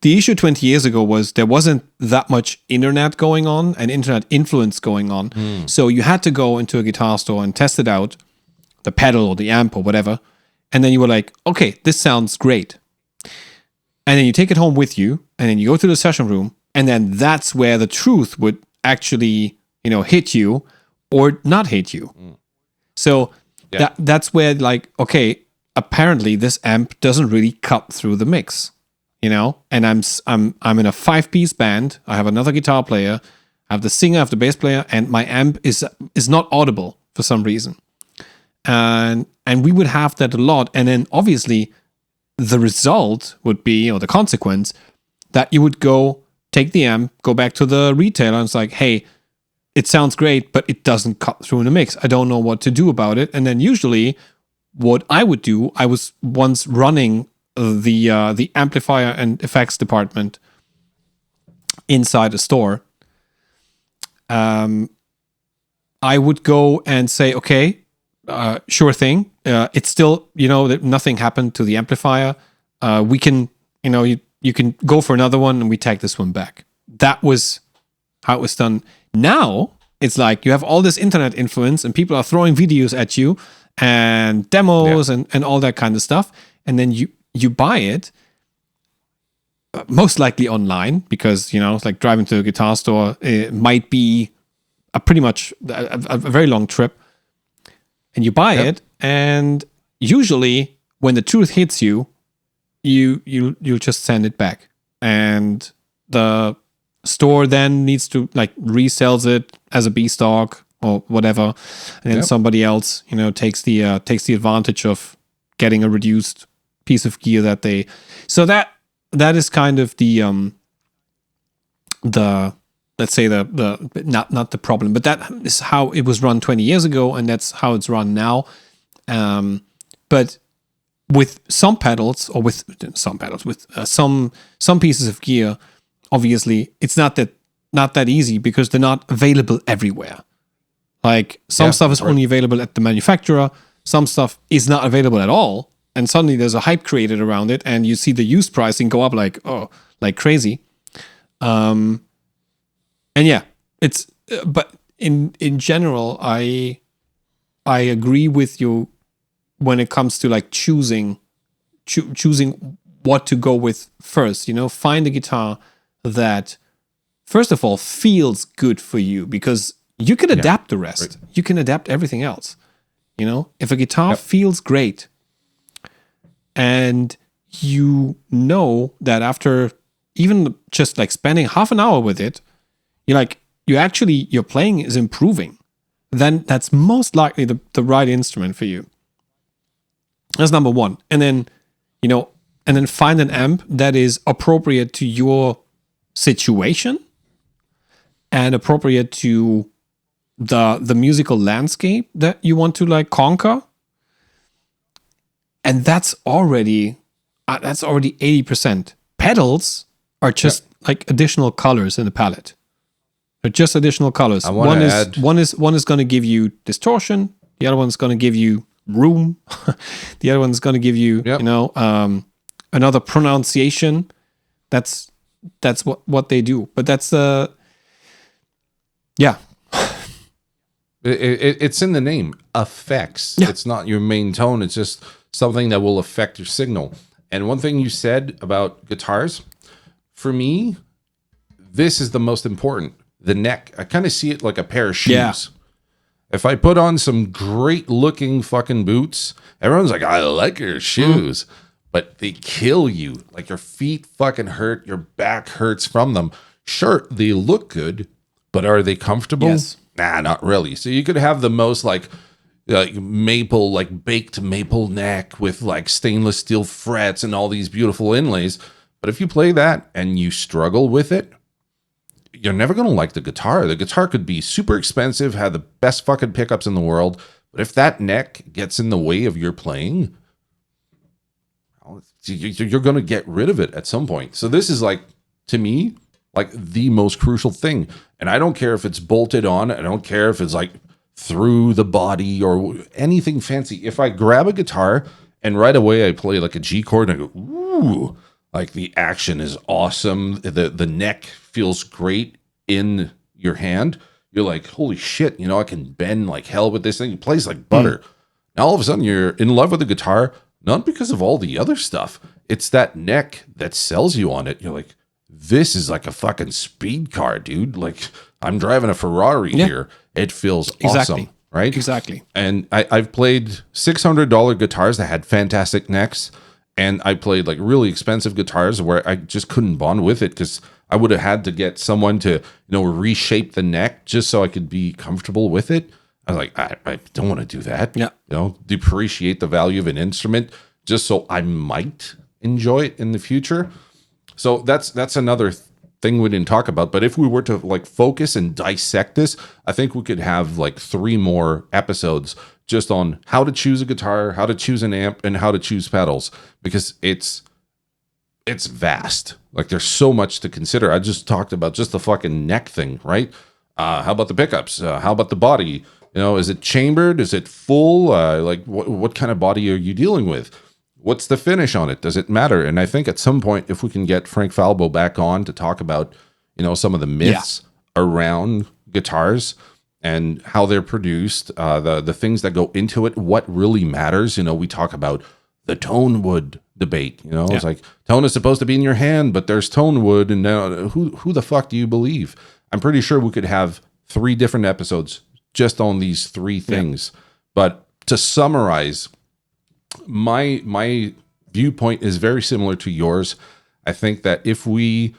The issue 20 years ago was there wasn't that much internet going on and internet influence going on. So you had to go into a guitar store and test it out, the pedal or the amp or whatever, And then you were like, okay, this sounds great. And then you take it home with you, and then you go to the session room, and then that's where the truth would actually, hit you or not hit you. So that's where, like, okay, apparently this amp doesn't really cut through the mix, and I'm in a 5-piece band. I have another guitar player, I have the singer, I have the bass player, and my amp is not audible for some reason. And we would have that a lot, and then obviously the result would be, or the consequence, that you would take the amp, go back to the retailer, and it's like, hey, it sounds great, but it doesn't cut through in the mix. I don't know what to do about it. And then usually what I would do, I was once running the amplifier and effects department inside a store. I would go and say, okay, sure thing. It's still, that nothing happened to the amplifier. We can, you can go for another one, and we take this one back. That was how it was done. Now it's like you have all this internet influence, and people are throwing videos at you and demos and all that kind of stuff. And then you buy it, most likely online, because, it's like driving to a guitar store. It might be a very long trip. And you buy it, and usually when the truth hits you, you'll just send it back, and the store then needs to, like, resells it as a B stock or whatever, and then somebody else, takes the advantage of getting a reduced piece of gear that they. So that is kind of the let's say the not the problem, but that is how it was run 20 years ago, and that's how it's run now. But with some pedals, or with some pieces of gear, obviously it's not that easy, because they're not available everywhere. Like, some stuff is only available at the manufacturer, some stuff is not available at all, and suddenly there's a hype created around it, and you see the used pricing go up like crazy. And yeah, it's but in general, I agree with you when it comes to, like, choosing what to go with first. Find a guitar that, first of all, feels good for you, because you can adapt the rest. Right. You can adapt everything else. If a guitar feels great, and that after even just, like, spending half an hour with it, your playing is improving, then that's most likely the right instrument for you. That's number one. And then, find an amp that is appropriate to your situation and appropriate to the musical landscape that you want to, like, conquer. And that's already 80%. Pedals are just like additional colors in the palette. They're just additional colors. One is going to give you distortion. The other one's going to give you room. The other one's going to give you, another pronunciation. That's what they do. But that's It's in the name, effects. Yeah. It's not your main tone. It's just something that will affect your signal. And one thing you said about guitars, for me, this is the most important. The neck. I kind of see it like a pair of shoes. Yeah. If I put on some great looking fucking boots, everyone's like, I like your shoes. But they kill you. Like, your feet fucking hurt. Your back hurts from them. Sure, they look good, but are they comfortable? Yes. Nah, not really. So you could have the most like maple, like baked maple neck with like stainless steel frets and all these beautiful inlays. But if you play that and you struggle with it, you're never going to like the guitar. The guitar could be super expensive, have the best fucking pickups in the world. But if that neck gets in the way of your playing, you're going to get rid of it at some point. So this is, like, to me, like, the most crucial thing. And I don't care if it's bolted on. I don't care if it's like through the body or anything fancy. If I grab a guitar and right away I play like a G chord and I go, ooh, like, the action is awesome. The neck feels great in your hand. You're like, holy shit, I can bend like hell with this thing. It plays like butter. Now all of a sudden you're in love with the guitar. not because of all the other stuff. It's that neck that sells you on it. You're like, this is like a fucking speed car, dude. Like, I'm driving a Ferrari here. It feels awesome, right? Exactly. And I've played $600 guitars that had fantastic necks, and I played like really expensive guitars where I just couldn't bond with it because I would have had to get someone to, reshape the neck just so I could be comfortable with it. I was like, I don't want to do that. Yeah. Depreciate the value of an instrument just so I might enjoy it in the future. So that's another thing we didn't talk about. But if we were to like focus and dissect this, I think we could have like 3 more episodes just on how to choose a guitar, how to choose an amp, and how to choose pedals, because it's vast. Like, there's so much to consider. I just talked about just the fucking neck thing, right? How about the pickups? How about the body? Is it chambered? Is it full? What kind of body are you dealing with? What's the finish on it? Does it matter? And I think at some point, if we can get Frank Falbo back on to talk about, some of the myths around guitars and how they're produced, the things that go into it, what really matters. We talk about the tone wood debate. It's like, tone is supposed to be in your hand, but there's tone wood, and now who the fuck do you believe? I'm pretty sure we could have 3 different episodes just on these 3 things. But to summarize, my viewpoint is very similar to yours. I think that if we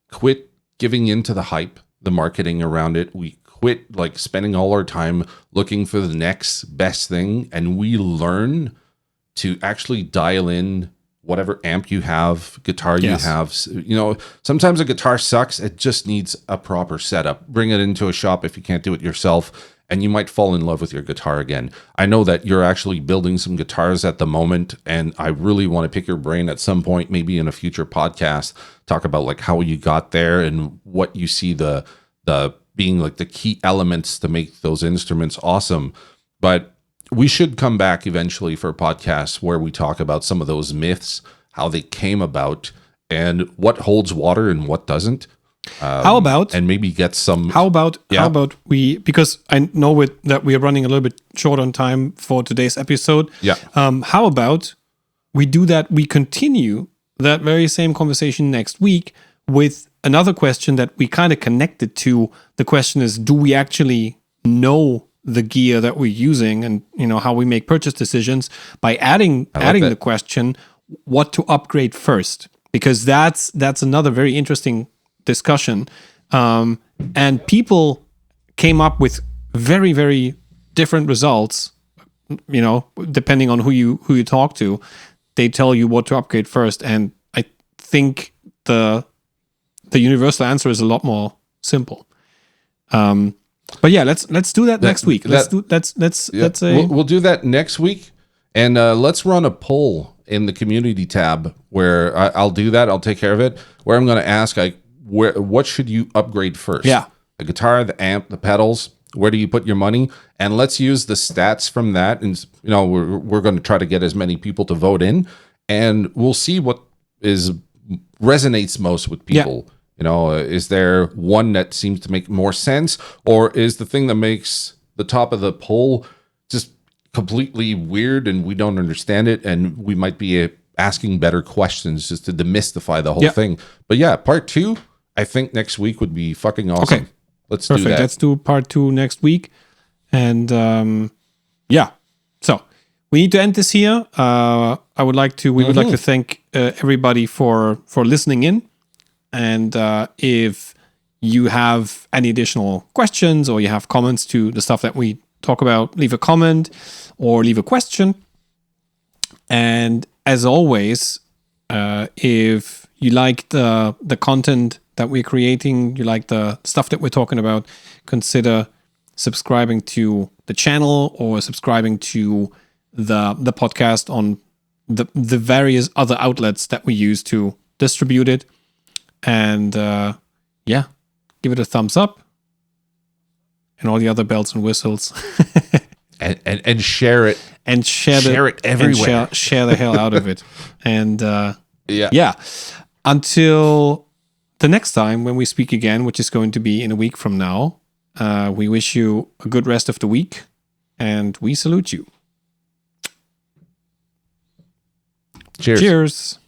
quit giving into the hype, the marketing around it, we quit like spending all our time looking for the next best thing, and we learn to actually dial in whatever amp you have, guitar you have. Sometimes a guitar sucks. It just needs a proper setup. Bring it into a shop if you can't do it yourself, and you might fall in love with your guitar again. I know that you're actually building some guitars at the moment, and I really want to pick your brain at some point, maybe in a future podcast, talk about like how you got there and what you see the being like the key elements to make those instruments awesome. But we should come back eventually for a podcast where we talk about some of those myths, how they came about, and what holds water and what doesn't. How about, and maybe get some. How about we, because I know that we are running a little bit short on time for today's episode. Yeah. How about we do that? We continue that very same conversation next week with another question that we kind of connected to. The question is, do we actually know the gear that we're using, and how we make purchase decisions, by adding the question, what to upgrade first? Because that's another very interesting discussion. And people came up with very, very different results, depending on who you talk to. They tell you what to upgrade first. And I think the universal answer is a lot more simple. But yeah, let's do that next week. We'll do that next week, and let's run a poll in the community tab where I'll do that. I'll take care of it. Where I'm going to ask, what should you upgrade first? Yeah, the guitar, the amp, the pedals. Where do you put your money? And let's use the stats from that. And we're going to try to get as many people to vote in, and we'll see what resonates most with people. Yeah. Is there one that seems to make more sense, or is the thing that makes the top of the poll just completely weird and we don't understand it, and we might be asking better questions just to demystify the whole thing? But yeah, part 2, I think next week would be fucking awesome. Okay. Let's do that. Let's do part 2 next week. And so we need to end this here. We would like to thank everybody for listening in. And if you have any additional questions, or you have comments to the stuff that we talk about, leave a comment or leave a question. And as always, if you like the content that we're creating, you like the stuff that we're talking about, consider subscribing to the channel or subscribing to the podcast on the various other outlets that we use to distribute it. And give it a thumbs up, and all the other bells and whistles, and share it, and share it everywhere. And share the hell out of it. And until the next time when we speak again, which is going to be in a week from now, we wish you a good rest of the week, and we salute you. Cheers. Cheers.